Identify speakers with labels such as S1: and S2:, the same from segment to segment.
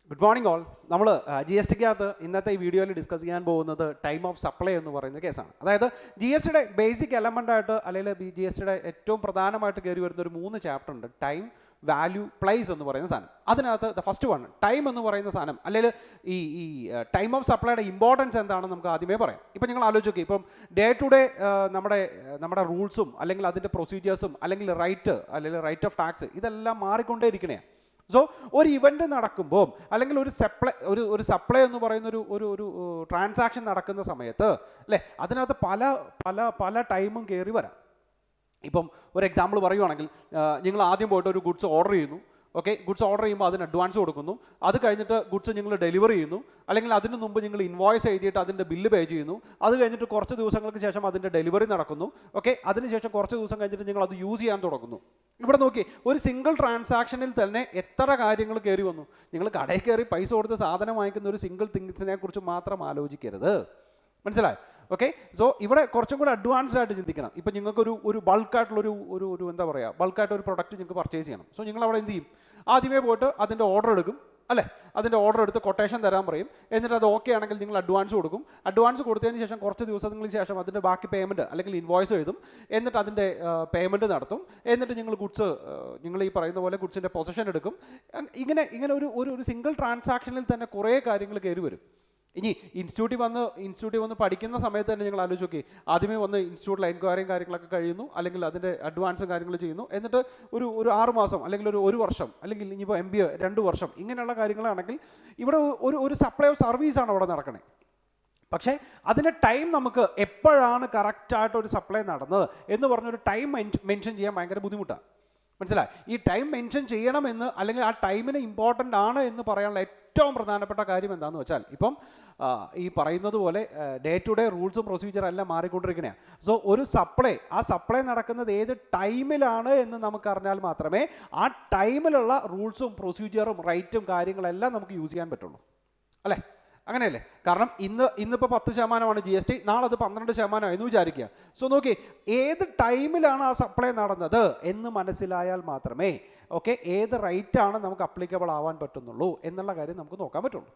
S1: Good morning all. നമ്മൾ G S ടിക്കകത്ത് ഇന്നത്തെ ഈ വീഡിയോയിൽ ഡിസ്കസ് ചെയ്യാൻ പോകുന്നത് ടൈം ഓഫ് സപ്ലൈ എന്ന് പറയുന്ന കേസാണ്. അതായത് ജി എസ് ടിയുടെ ബേസിക് എലമെൻ്റ് ആയിട്ട് അല്ലെങ്കിൽ ജി എസ് ടിയുടെ ഏറ്റവും പ്രധാനമായിട്ട് കയറി വരുന്ന ഒരു 3 ചാപ്റ്റർ ഉണ്ട്. ടൈം, വാല്യൂ, പ്ലേസ് എന്ന് പറയുന്ന സാധനം. അതിനകത്ത് ദ ഫസ്റ്റ് വൺ ടൈം എന്ന് പറയുന്ന സാധനം, അല്ലെങ്കിൽ ഈ ടൈം ഓഫ് സപ്ലൈയുടെ ഇമ്പോർട്ടൻസ് എന്താണെന്ന് നമുക്ക് ആദ്യമേ പറയാം. ഇപ്പം നിങ്ങൾ ആലോചിച്ച് നോക്കി, ഇപ്പം ഡേ ടു ഡേ നമ്മുടെ റൂൾസും അല്ലെങ്കിൽ അതിൻ്റെ പ്രൊസീജിയേഴ്സും അല്ലെങ്കിൽ റൈറ്റ് ഓഫ് ടാക്സ് ഇതെല്ലാം മാറിക്കൊണ്ടേ ഇരിക്കണേ. സോ ഒരു ഇവൻ്റ് നടക്കുമ്പോൾ അല്ലെങ്കിൽ ഒരു സപ്ലൈ എന്ന് പറയുന്ന ഒരു ട്രാൻസാക്ഷൻ നടക്കുന്ന സമയത്ത് അല്ലേ, അതിനകത്ത് പല പല പല ടൈമും കയറി വരാം. ഇപ്പം ഒരു എക്സാമ്പിൾ പറയുവാണെങ്കിൽ, നിങ്ങൾ ആദ്യം പോയിട്ട് ഒരു ഗുഡ്സ് ഓർഡർ ചെയ്യുന്നു. ഓക്കെ, ഗുഡ്സ് ഓർഡർ ചെയ്യുമ്പോൾ അതിന് അഡ്വാൻസ് കൊടുക്കുന്നു. അത് കഴിഞ്ഞിട്ട് ഗുഡ്സ് നിങ്ങൾ ഡെലിവറി ചെയ്യുന്നു, അല്ലെങ്കിൽ അതിന് മുമ്പ് നിങ്ങൾ ഇൻവോയ്സ് എഴുതിയിട്ട് അതിൻ്റെ ബില്ല് പേ ചെയ്യുന്നു. അത് കഴിഞ്ഞിട്ട് കുറച്ച് ദിവസങ്ങൾക്ക് ശേഷം അതിൻ്റെ ഡെലിവറി നടക്കുന്നു. ഓക്കെ, അതിനുശേഷം കുറച്ച് ദിവസം കഴിഞ്ഞിട്ട് നിങ്ങൾ അത് യൂസ് ചെയ്യാൻ തുടങ്ങുന്നു. ഇവിടെ നോക്കി, ഒരു സിംഗിൾ ട്രാൻസാക്ഷനിൽ തന്നെ എത്ര കാര്യങ്ങൾ കയറി വന്നു. നിങ്ങൾ കടയിൽ കയറി പൈസ കൊടുത്ത് സാധനം വാങ്ങിക്കുന്ന ഒരു സിംഗിൾ തിങ്സിനെ കുറിച്ച് മാത്രം ആലോചിക്കരുത്. മനസ്സിലായി? ഓക്കെ, സോ ഇവിടെ കുറച്ചും കൂടെ അഡ്വാൻസ്ഡ് ആയിട്ട് ചിന്തിക്കണം. ഇപ്പം നിങ്ങൾക്ക് ഒരു ബൾക്കായിട്ടുള്ളൊരു എന്താ പറയുക, ബൾക്കായിട്ട് ഒരു പ്രൊഡക്റ്റ് നിങ്ങൾക്ക് പർച്ചേസ് ചെയ്യണം. സോ നിങ്ങൾ അവിടെ എന്ത് ചെയ്യും? ആദ്യമേ പോയിട്ട് അതിൻ്റെ ഓർഡർ എടുക്കും അല്ലേ, അതിൻ്റെ ഓർഡർ എടുത്ത് കൊട്ടേഷൻ തരാൻ പറയും. എന്നിട്ട് അത് ഓക്കെ ആണെങ്കിൽ നിങ്ങൾ അഡ്വാൻസ് കൊടുക്കും. അഡ്വാൻസ് കൊടുത്തതിന് ശേഷം കുറച്ച് ദിവസങ്ങൾക്ക് ശേഷം അതിൻ്റെ ബാക്കി പേയ്മെൻറ്റ് അല്ലെങ്കിൽ ഇൻവോയ്സ് എഴുതും. എന്നിട്ട് അതിൻ്റെ പേയ്മെൻറ്റ് നടത്തും. എന്നിട്ട് നിങ്ങൾ ഈ പറയുന്ന പോലെ ഗുഡ്സിൻ്റെ പൊസഷൻ എടുക്കും. ഇങ്ങനെ ഒരു സിംഗിൾ ട്രാൻസാക്ഷനിൽ തന്നെ കുറേ കാര്യങ്ങൾ കയറി വരും. ഇനി ഇൻസ്റ്റിറ്റ്യൂട്ടിൽ വന്ന് പഠിക്കുന്ന സമയത്ത് തന്നെ നിങ്ങൾ ആലോചിച്ച് നോക്കി, ആദ്യമേ വന്ന് ഇൻസ്റ്റിറ്റ്യൂട്ടിൽ എൻക്വയറിയും കാര്യങ്ങളൊക്കെ കഴിയുന്നു, അല്ലെങ്കിൽ അതിൻ്റെ അഡ്വാൻസും കാര്യങ്ങൾ ചെയ്യുന്നു. എന്നിട്ട് ഒരു 6 മാസം അല്ലെങ്കിൽ ഒരു വർഷം, അല്ലെങ്കിൽ ഇനിയിപ്പോൾ MBA 2 വർഷം, ഇങ്ങനെയുള്ള കാര്യങ്ങളാണെങ്കിൽ ഇവിടെ ഒരു സപ്ലൈ ഓഫ് സർവീസാണ് അവിടെ നടക്കണേ. പക്ഷേ അതിൻ്റെ ടൈം നമുക്ക് എപ്പോഴാണ് കറക്റ്റായിട്ട് ഒരു സപ്ലൈ നടന്നത് എന്ന് പറഞ്ഞൊരു ടൈം മെൻഷൻ ചെയ്യാൻ ഭയങ്കര ബുദ്ധിമുട്ടാണ്. മനസ്സിലായി? ഈ ടൈം മെൻഷൻ ചെയ്യണമെന്ന് അല്ലെങ്കിൽ ആ ടൈമിന് ഇമ്പോർട്ടൻ്റ് ആണ് എന്ന് പറയാനുള്ള ഏറ്റവും പ്രധാനപ്പെട്ട കാര്യം എന്താണെന്ന് വെച്ചാൽ, ഇപ്പം ഈ പറയുന്നത് പോലെ ഡേ ടു ഡേ റൂൾസും പ്രൊസീജിയറും എല്ലാം മാറിക്കൊണ്ടിരിക്കുകയാണ്. സോ ആ സപ്ലൈ നടക്കുന്നത് ഏത് ടൈമിലാണ് എന്ന് നമുക്കറിഞ്ഞാൽ മാത്രമേ ആ ടൈമിലുള്ള റൂൾസും റൈറ്റും കാര്യങ്ങളെല്ലാം നമുക്ക് യൂസ് ചെയ്യാൻ പറ്റുള്ളൂ. അല്ലേ? അങ്ങനെയല്ലേ? കാരണം ഇന്നിപ്പോൾ 10% GST, നാളെ അത് 12% എന്ന് വിചാരിക്കുക. സോ നോക്കി, ഏത് ടൈമിലാണ് ആ സപ്ലൈ നടന്നത് എന്ന് മനസ്സിലായാൽ മാത്രമേ ഏത് റൈറ്റാണ് നമുക്ക് അപ്ലിക്കബിൾ ആവാൻ പറ്റുന്നുള്ളൂ എന്നുള്ള കാര്യം നമുക്ക് നോക്കാൻ പറ്റുള്ളൂ.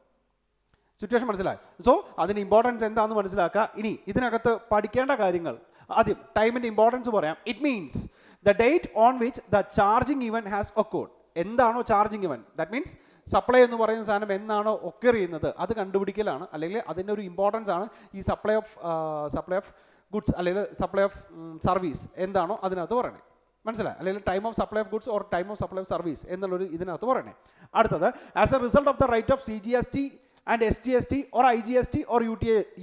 S1: സിറ്റുവേഷൻ മനസ്സിലായി? സോ അതിന് ഇമ്പോർട്ടൻസ് എന്താണെന്ന് മനസ്സിലാക്കുക. ഇനി ഇതിനകത്ത് പഠിക്കേണ്ട കാര്യങ്ങൾ, ആദ്യം ടൈമിൻ്റെ ഇമ്പോർട്ടൻസ് പറയാം. It means the date on which the charging event has occurred. എന്താണോ charging event, that means supply എന്ന് പറയുന്ന സാധനം എന്നാണോ ഒക്കർ ചെയ്യുന്നത് അത് കണ്ടുപിടിക്കലാണ്, അല്ലെങ്കിൽ അതിൻ്റെ ഒരു ഇമ്പോർട്ടൻസ് ആണ് ഈ സപ്ലൈ ഓഫ് ഗുഡ്സ് അല്ലെങ്കിൽ സപ്ലൈ ഓഫ് സർവീസ് എന്താണോ അതിനകത്ത് പറയണേ. മനസ്സിലായി? അല്ലെങ്കിൽ time of supply of goods or time of supply of service എന്നുള്ളൊരു ഇതിനകത്ത് പറയണേ. അടുത്തത്, as a result of the right of CGST and SGST or IGST or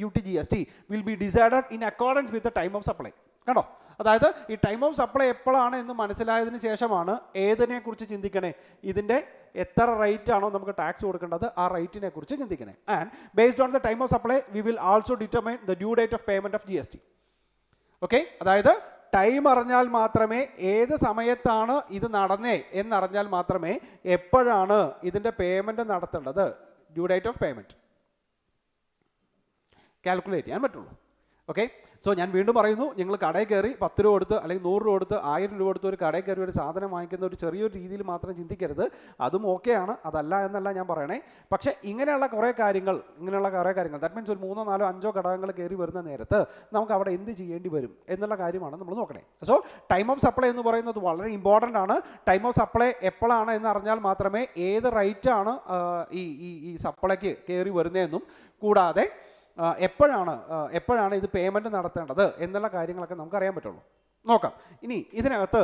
S1: UTGST will be decided in accordance with the time of supply. കണ്ടോ? അതായത് ഈ time of supply എപ്പോഴാണ് എന്ന് മനസ്സിലായതിനു ശേഷമാണ് ഏതിനെ കുറിച്ച് ചിന്തിക്കണേ, ഇതിൻ്റെ എത്ര റേറ്റ് ആണോ നമുക്ക് ടാക്സ് കൊടുക്കേണ്ടത് ആ റേറ്റിനെ കുറിച്ച് ചിന്തിക്കണേ. And based on the time of supply we will also determine the due date of payment of GST. Okay, അതായത് ടൈം അറിഞ്ഞാൽ മാത്രമേ, ഏത് സമയത്താണ് ഇത് നടന്നേ എന്നറിഞ്ഞാൽ മാത്രമേ എപ്പോഴാണ് ഇതിൻ്റെ പേയ്മെൻറ്റ് നടത്തേണ്ടത്, due date of payment calculate ചെയ്യാൻ പറ്റുള്ളൂ. ഓക്കെ, സോ ഞാൻ വീണ്ടും പറയുന്നു, നിങ്ങൾ കടയിൽ കയറി 10 രൂപ കൊടുത്ത് അല്ലെങ്കിൽ 100 രൂപ കൊടുത്ത് 1000 രൂപ കൊടുത്ത് ഒരു കടയിൽ കയറി ഒരു സാധനം വാങ്ങിക്കുന്ന ഒരു ചെറിയൊരു രീതിയിൽ മാത്രം ചിന്തിക്കരുത്. അതും ഓക്കെയാണ്, അതല്ല എന്നല്ല ഞാൻ പറയണേ. പക്ഷേ ഇങ്ങനെയുള്ള കുറേ കാര്യങ്ങൾ ദാറ്റ് മീൻസ് ഒരു 3, 4, 5 ഘടകങ്ങൾ കയറി വരുന്ന നേരത്ത് നമുക്ക് അവിടെ എന്ത് ചെയ്യേണ്ടി വരും എന്നുള്ള കാര്യമാണ് നമ്മൾ നോക്കണേ. സോ ടൈം ഓഫ് സപ്ലൈ എന്ന് പറയുന്നത് വളരെ ഇമ്പോർട്ടൻ്റ് ആണ്. ടൈം ഓഫ് സപ്ലൈ എപ്പോഴാണ് എന്ന് അറിഞ്ഞാൽ മാത്രമേ ഏത് റേറ്റാണ് ഈ സപ്ലൈക്ക് കയറി വരുന്നതെന്നും കൂടാതെ എപ്പോഴാണ് ഇത് പേയ്മെൻറ്റ് നടത്തേണ്ടത് എന്നുള്ള കാര്യങ്ങളൊക്കെ നമുക്ക് അറിയാൻ പറ്റുള്ളൂ. നോക്കാം. ഇനി ഇതിനകത്ത്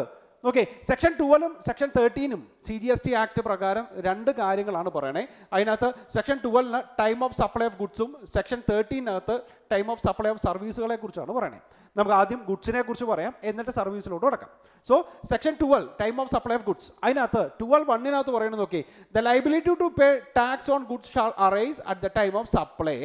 S1: okay, section 12 section 13 CGST act പ്രകാരം 2 കാര്യങ്ങളാണ് പറയണേ. അതിനകത്ത് section 12 time of supply of ഗുഡ്സും section 13 time of supply of സർവീസുകളെ കുറിച്ചാണ് പറയണേ. നമുക്ക് ആദ്യം ഗുഡ്സിനെ കുറിച്ച് പറയാം, എന്നിട്ട് സർവീസിലോട്ട് കിടക്കാം. So section 12 time of supply of goods, അതിനകത്ത് 12(1) പറയുന്നത് നോക്കി, the liability to pay tax on goods shall arise at the time of supply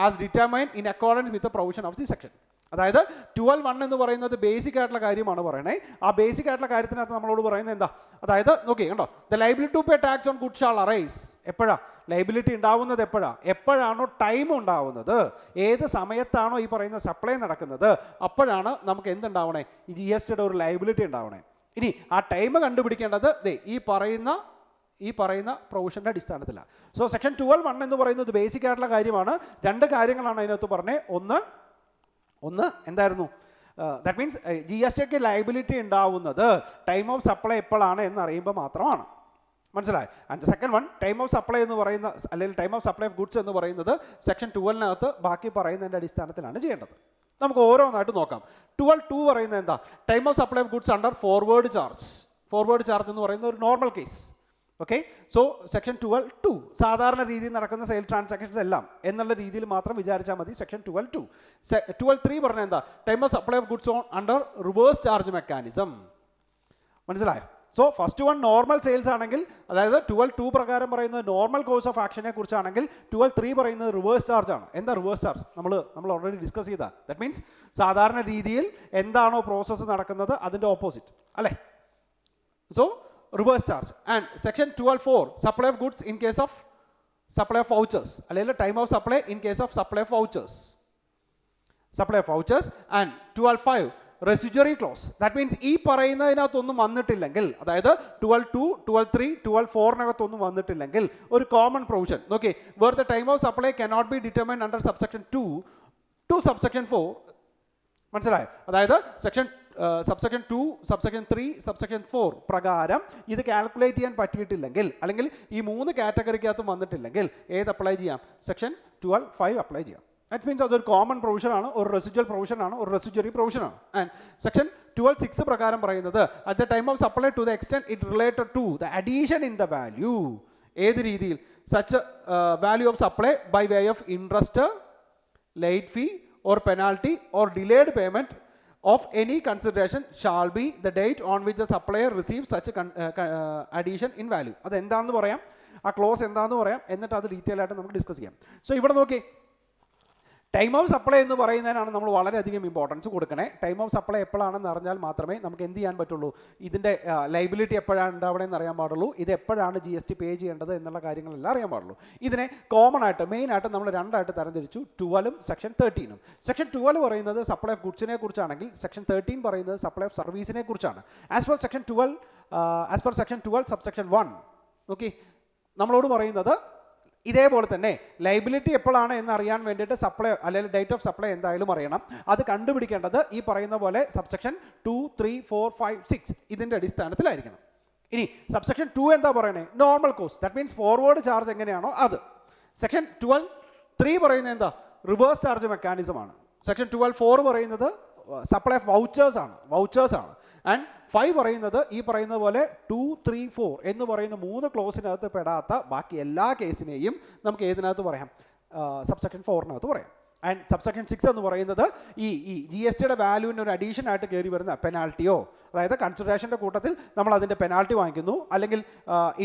S1: as determined in accordance with the provision of the section. അതായത് 12(1) എന്ന് പറയുന്നത് basic ആയിട്ടുള്ള കാര്യമാണ് പറയണേ. ആ ബേസിക് ആയിട്ടുള്ള കാര്യത്തിനകത്ത് നമ്മളോട് പറയുന്നത് എന്താ? അതായത് നോക്കി കണ്ടോ, the liability to pay tax on goods shall arise. എപ്പോഴാ ലൈബിലിറ്റി ഉണ്ടാവുന്നത്? എപ്പോഴാണോ ടൈം ഉണ്ടാവുന്നത്, ഏത് സമയത്താണോ ഈ പറയുന്ന സപ്ലൈ നടക്കുന്നത് അപ്പോഴാണ് നമുക്ക് എന്തുണ്ടാവണേ, ഈ GSTയുടെ ഒരു ലൈബിലിറ്റി ഉണ്ടാവണേ. ഇനി ആ ടൈം കണ്ടുപിടിക്കേണ്ടത് ഈ പറയുന്ന ഈ പറയുന്ന പ്രൊവിഷൻ്റെ അടിസ്ഥാനത്തിലാണ്. സോ സെക്ഷൻ 12(1) എന്ന് പറയുന്നത് ബേസിക് ആയിട്ടുള്ള കാര്യമാണ്. രണ്ട് കാര്യങ്ങളാണ് അതിനകത്ത് പറഞ്ഞത്. ഒന്ന് എന്തായിരുന്നു? That means G S tick liability ഉണ്ടാവുന്നത് ടൈം ഓഫ് സപ്ലൈ എപ്പോഴാണ് എന്നറിയുമ്പോൾ മാത്രമാണ്. മനസ്സിലായി? And second one, time of supply എന്ന് പറയുന്ന, അല്ലെങ്കിൽ time of supply of goods എന്ന് പറയുന്നത് സെക്ഷൻ 12-നകത്ത് ബാക്കി പറയുന്നതിൻ്റെ അടിസ്ഥാനത്തിലാണ് ചെയ്യേണ്ടത്. നമുക്ക് ഓരോന്നായിട്ട് നോക്കാം. 12(2) പറയുന്നത് എന്താ? Time of supply of goods under forward charge. Forward charge എന്ന് പറയുന്ന ഒരു normal case. Okay, so section 12(2) സാധാരണ രീതിയിൽ നടക്കുന്ന സെയിൽ ട്രാൻസാക്ഷൻസ് എല്ലാം എന്നുള്ള രീതിയിൽ മാത്രം വിചാരിച്ചാൽ മതി. സെക്ഷൻ 12(2). 12(3) പറഞ്ഞാൽ എന്താ? Time of supply of goods on under reverse charge mechanism. മനസ്സിലായോ? So first one normal sales ആണെങ്കിൽ, അതായത് 12(2) പ്രകാരം പറയുന്നത് നോർമൽ കോഴ്സ് ഓഫ് ആക്ഷനെ കുറിച്ചാണെങ്കിൽ 12(3) പറയുന്നത് റിവേഴ്സ് ചാർജ് ആണ്. എന്താ റിവേഴ്സ് ചാർജ്? നമ്മൾ ഓൾറെഡി ഡിസ്കസ് ചെയ്താൽ. ദാറ്റ് മീൻസ് സാധാരണ രീതിയിൽ എന്താണോ പ്രോസസ്സ് നടക്കുന്നത് അതിൻ്റെ ഓപ്പോസിറ്റ് അല്ലേ? So reverse charge. And section 12(4) supply of goods in case of supply of vouchers, അല്ലെങ്കിൽ time of supply in case of supply of vouchers. And 12(5) residuary clause. That means ഈ പറയുന്നതിനകത്തൊന്നും വന്നിട്ടില്ലെങ്കിൽ, അതായത് 12(2), 12(3), 12(4)നകത്തൊന്നും വന്നിട്ടില്ലെങ്കിൽ ഒരു കോമൺ പ്രൊവിഷൻ നോക്കി, where the time of supply cannot be determined under subsection 2 to subsection 4. മനസ്സിലായോ? അതായത് സബ്സെക്ഷൻ 2, സബ്സെക്ഷൻ 3, സബ്സെക്ഷൻ 4 പ്രകാരം ഇത് കാൽക്കുലേറ്റ് ചെയ്യാൻ പറ്റിയിട്ടില്ലെങ്കിൽ, അല്ലെങ്കിൽ ഈ 3 കാറ്റഗറിക്കകത്തും വന്നിട്ടില്ലെങ്കിൽ ഏത് അപ്ലൈ ചെയ്യാം? സെക്ഷൻ 12(5) അപ്ലൈ ചെയ്യാം. ദാറ്റ് മീൻസ് അതൊരു കോമൺ പ്രൊവിഷൻ ആണ്, ഒരു റെസിജ്വൽ പ്രൊവിഷൻ ആണ്, ഒരു റെസിജ്വറി പ്രൊവിഷൻ ആണ്. ആൻഡ് സെക്ഷൻ 12(6) പ്രകാരം പറയുന്നത് at the time of supply to the extent it related to the addition in the value. ഏത് രീതിയിൽ? Such value of supply by way of interest, late fee or penalty or delayed payment of any consideration shall be the date on which the supplier receives such addition in value. അത് എന്താണെന്ന് പറയാം, ആ close എന്താണെന്ന് പറയാം, എന്നിട്ട് അത് detail ആയിട്ട് നമുക്ക് ഡിസ്കസ് ചെയ്യാം. സോ ഇവിടെ നോക്കി, ടൈം ഓഫ് സപ്ലൈ എന്ന് പറയുന്നതിനാണ് നമ്മൾ വളരെയധികം ഇമ്പോർട്ടൻസ് കൊടുക്കണേ. ടൈം ഓഫ് സപ്ലൈ എപ്പോഴാണെന്ന് അറിഞ്ഞാൽ മാത്രമേ നമുക്ക് എന്ത് ചെയ്യാൻ പറ്റുള്ളൂ, ഇതിൻ്റെ ലൈബിലിറ്റി എപ്പോഴാണ് ഉണ്ടാവണമെന്ന് അറിയാൻ പാടുള്ളൂ, ഇത് എപ്പോഴാണ് GST പേ ചെയ്യേണ്ടത് എന്നുള്ള കാര്യങ്ങളെല്ലാം അറിയാൻ പാടുള്ളൂ. ഇതിനെ കോമൺ ആയിട്ട്, മെയിൻ ആയിട്ട് നമ്മൾ രണ്ടായിട്ട് തരംതിരിച്ചു, 12-ഉം സെക്ഷൻ 13-ഉം. സെക്ഷൻ 12 പറയുന്നത് സപ്ലൈ ഓഫ് ഗുഡ്സിനെ കുറിച്ചാണെങ്കിൽ സെക്ഷൻ 13 പറയുന്നത് സപ്ലൈ ഓഫ് സർവീസിനെ കുറിച്ചാണ്. As per section 12 subsection 1 okay, നമ്മളോട് പറയുന്നത് ഇതേപോലെ തന്നെ ലൈബിലിറ്റി എപ്പോഴാണ് എന്ന് അറിയാൻ വേണ്ടിയിട്ട് സപ്ലൈ അല്ലെങ്കിൽ ഡേറ്റ് ഓഫ് സപ്ലൈ എന്തായാലും അറിയണം. അത് കണ്ടുപിടിക്കേണ്ടത് ഈ പറയുന്ന പോലെ സബ്സെക്ഷൻ 2, 3, 4, 5, 6 ഇതിൻ്റെ അടിസ്ഥാനത്തിലായിരിക്കണം. ഇനി സബ്സെക്ഷൻ 2 എന്താ പറയണേ? Normal cost. That means forward charge എങ്ങനെയാണോ അത്. സെക്ഷൻ 12(3) പറയുന്നത് എന്താ? റിവേഴ്സ് ചാർജ് മെക്കാനിസം ആണ്. സെക്ഷൻ 12(4) പറയുന്നത് സപ്ലൈ ഓഫ് വൗച്ചേഴ്സ് ആണ്. ആൻഡ് 5 പറയുന്നത് ഈ പറയുന്ന പോലെ 2, 3, 4 എന്ന് പറയുന്ന 3 ക്ലോസിനകത്ത് പെടാത്ത ബാക്കി എല്ലാ കേസിനെയും നമുക്ക് ഏതിനകത്ത് പറയാം? സബ്സെക്ഷൻ 4-നകത്ത് പറയാം. ആൻഡ് സബ്സെക്ഷൻ 6 എന്ന് പറയുന്നത് ഈ GSTയുടെ വാല്യൂവിന് ഒരു അഡീഷൻ ആയിട്ട് കയറി വരുന്ന പെനാൽറ്റിയോ, അതായത് കൺസിഡറേഷൻ്റെ കൂട്ടത്തിൽ നമ്മൾ അതിൻ്റെ പെനാൽറ്റി വാങ്ങിക്കുന്നു, അല്ലെങ്കിൽ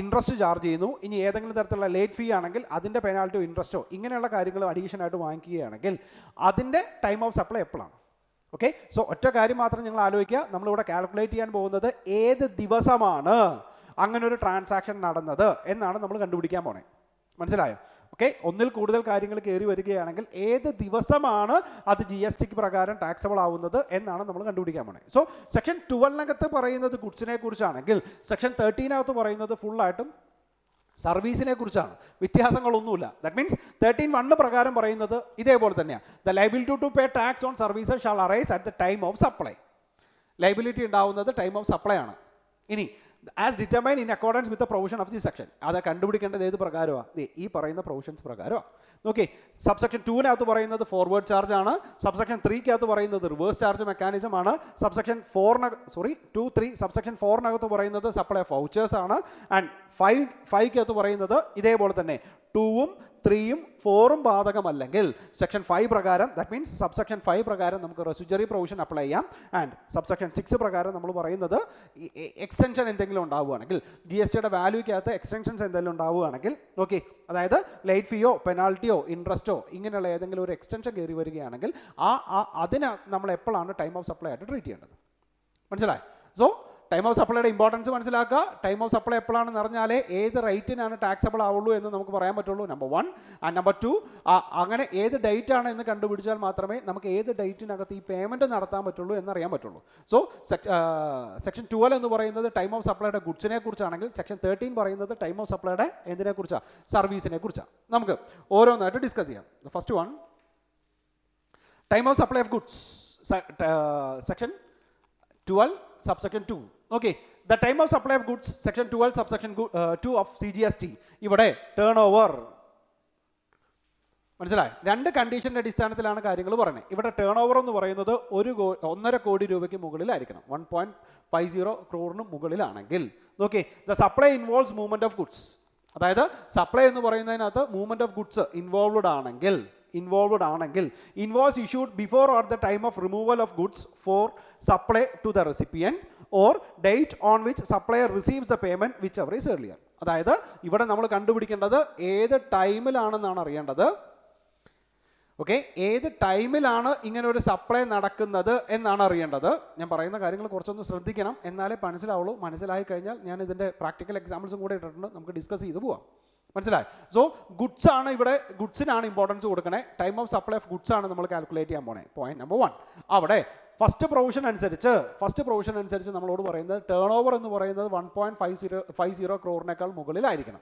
S1: ഇൻട്രസ്റ്റ് ചാർജ് ചെയ്യുന്നു, ഇനി ഏതെങ്കിലും തരത്തിലുള്ള ലേറ്റ് ഫീ ആണെങ്കിൽ അതിൻ്റെ പെനാൽറ്റിയോ ഇൻട്രസ്റ്റോ ഇങ്ങനെയുള്ള കാര്യങ്ങൾ അഡീഷൻ ആയിട്ട് വാങ്ങിക്കുകയാണെങ്കിൽ അതിൻ്റെ ടൈം ഓഫ് സപ്ലൈ എപ്പോഴാണ്? ഓക്കെ, സോ ഒറ്റ കാര്യം മാത്രം നിങ്ങൾ ആലോചിക്കുക, നമ്മളിവിടെ കാൽക്കുലേറ്റ് ചെയ്യാൻ പോകുന്നത് ഏത് ദിവസമാണ് അങ്ങനെ ഒരു ട്രാൻസാക്ഷൻ നടന്നത് എന്നാണ് നമ്മൾ കണ്ടുപിടിക്കാൻ പോണേ. മനസ്സിലായോ? ഓക്കെ, ഒന്നിൽ കൂടുതൽ കാര്യങ്ങൾ കയറി വരികയാണെങ്കിൽ ഏത് ദിവസമാണ് അത് GST പ്രകാരം ടാക്സബിൾ ആവുന്നത് എന്നാണ് നമ്മൾ കണ്ടുപിടിക്കാൻ പോണേ. സോ സെക്ഷൻ 12-നകത്ത് പറയുന്നത് ഗുഡ്സിനെ കുറിച്ചാണെങ്കിൽ സെക്ഷൻ 13-നകത്ത് പറയുന്നത് ഫുള്ളായിട്ടും സർവീസിനെ കുറിച്ചാണ്. വ്യത്യാസങ്ങളൊന്നുമില്ല. ദാറ്റ് മീൻസ് 13(1) പ്രകാരം പറയുന്നത് ഇതേപോലെ തന്നെയാണ്. The liability to pay tax on services shall arise at the time of supply. Liability ഉണ്ടാവുന്നത് ടൈം ഓഫ് സപ്ലൈ ആണ്. ഇനി as determine in accordance with the provision of the section. അത് കണ്ടുപിടിക്കേണ്ടത് ഏത് പ്രകാരമാണ്? ഈ പറയുന്ന പ്രൊവിഷൻസ് പ്രകാരമാണ്. നോക്കി, സബ്സെക്ഷൻ 2-നകത്ത് പറയുന്നത് ഫോർവേഡ് ചാർജ് ആണ്. സബ്സെക്ഷൻ 3-കകത്ത് പറയുന്നത് റിവേഴ്സ് ചാർജ് മെക്കാനിസം ആണ്. സബ്സെക്ഷൻ 2, 3 സബ്സെക്ഷൻ 4-നകത്ത് പറയുന്നത് സപ്ലൈ ഓഫ് വൗച്ചേഴ്സ് ആണ്. ആൻഡ് 5-കകത്ത് പറയുന്നത് ഇതേപോലെ തന്നെ 2-ഉം 3-ഉം 4-ഉം ബാധകമല്ലെങ്കിൽ സെക്ഷൻ 5 പ്രകാരം, ദാറ്റ് മീൻസ് സബ്സെക്ഷൻ 5 പ്രകാരം നമുക്ക് റെസിജ്വറി പ്രൊവിഷൻ അപ്ലൈ ചെയ്യാം. ആൻഡ് സബ്സെക്ഷൻ 6 പ്രകാരം നമ്മൾ പറയുന്നത് എക്സ്റ്റൻഷൻ എന്തെങ്കിലും ഉണ്ടാവുകയാണെങ്കിൽ, GSTയുടെ വാല്യൂക്കകത്ത് എക്സ്റ്റൻഷൻസ് എന്തെങ്കിലും ഉണ്ടാവുകയാണെങ്കിൽ, ഓക്കെ, അതായത് ലേറ്റ് ഫീയോ പെനാൽറ്റിയോ ഇൻട്രസ്റ്റോ ഇങ്ങനെയുള്ള ഏതെങ്കിലും ഒരു എക്സ്റ്റൻഷൻ കയറി വരികയാണെങ്കിൽ അതിന് നമ്മൾ എപ്പോഴാണ് ടൈം ഓഫ് സപ്ലൈ ആയിട്ട് ട്രീറ്റ് ചെയ്യേണ്ടത്? മനസ്സിലായി? സോ ടൈം ഓഫ് സപ്ലൈയുടെ ഇമ്പോർട്ടൻസ് മനസ്സിലാക്കുക. ടൈം ഓഫ് സപ്ലൈ എപ്പോഴാണെന്ന് അറിഞ്ഞാലേ ഏത് റേറ്റിനാണ് ടാക്സബിൾ ആവുള്ളൂ എന്ന് നമുക്ക് പറയാൻ പറ്റുള്ളൂ. നമ്പർ 1. നമ്പർ 2, അങ്ങനെ ഏത് ഡേറ്റ് ആണ് എന്ന് കണ്ടുപിടിച്ചാൽ മാത്രമേ നമുക്ക് ഏത് ഡേറ്റിനകത്ത് ഈ പേയ്മെൻറ്റ് നടത്താൻ പറ്റുള്ളൂ എന്നറിയാൻ പറ്റുള്ളൂ. സോ സെക്ഷൻ 12 എന്ന് പറയുന്നത് ടൈം ഓഫ് സപ്ലൈയുടെ ഗുഡ്സിനെ കുറിച്ചാണെങ്കിൽ സെക്ഷൻ 13 പറയുന്നത് ടൈം ഓഫ് സപ്ലൈയുടെ എന്തിനെ കുറിച്ചാണ്? സർവീസിനെ കുറിച്ചാണ്. നമുക്ക് ഓരോന്നായിട്ട് ഡിസ്കസ് ചെയ്യാം. First one, time of supply of goods, section 12 subsection 2. Okay, the time of supply of goods, section 12 subsection 2 of CGST. ഇവിടെ ടേൺ ഓവർ മനസ്സിലായി. 2 കണ്ടീഷൻ്റെ അടിസ്ഥാനത്തിലാണ് കാര്യങ്ങൾ പറയുന്നത്. ഇവിടെ ടേൺ ഓവർ എന്ന് പറയുന്നത് 1.5 കോടി രൂപയ്ക്ക് മുകളിലായിരിക്കണം. 1.50 crore മുകളിലാണെങ്കിൽ നോക്കി, the supply involves movement of goods. അതായത് സപ്ലൈ എന്ന് പറയുന്നതിനകത്ത് മൂവ്മെന്റ് ഓഫ് ഗുഡ്സ് ഇൻവോൾവ്ഡ് ആണെങ്കിൽ invoice issued before or the time of removal of goods for supply to the recipient or date on which supplier receives the payment whichever is earlier. അതായത് ഇവിടെ നമ്മൾ കണ്ടുപിടിക്കേണ്ടത് ഏത് ടൈമിലാണെന്നാണ് അറിയേണ്ടത്. Okay, ഏത് ടൈമിലാണ് ഇങ്ങനെ ഒരു സപ്ലൈ നടക്കുന്നത് എന്നാണ് അറിയേണ്ടത്. ഞാൻ പറയുന്ന കാര്യങ്ങൾ കുറച്ചൊന്ന് ശ്രദ്ധിക്കണം, എന്നാലേ മനസ്സിലാവുള്ളൂ. മനസ്സിലായി കഴിഞ്ഞാൽ ഞാൻ ഇതിൻ്റെ പ്രാക്ടിക്കൽ എക്സാമ്പിൾസും കൂടെ ഇട്ടിട്ടുണ്ട്, നമുക്ക് ഡിസ്കസ് ചെയ്ത് പോവാം. മനസ്സിലായി. സോ ഗുഡ്സ് ആണ് ഇവിടെ, ഗുഡ്സിനാണ് ഇമ്പോർട്ടൻസ് കൊടുക്കണേ. Time of supply of goods ആണ് നമ്മൾ കാൽക്കുലേറ്റ് ചെയ്യാൻ പോണേ. Point number 1. അവിടെ ഫസ്റ്റ് പ്രൊവിഷൻ അനുസരിച്ച് നമ്മളോട് പറയുന്നത് ടേൺ ഓവർ എന്ന് പറയുന്നത് 1.50 crore മുകളിലായിരിക്കണം.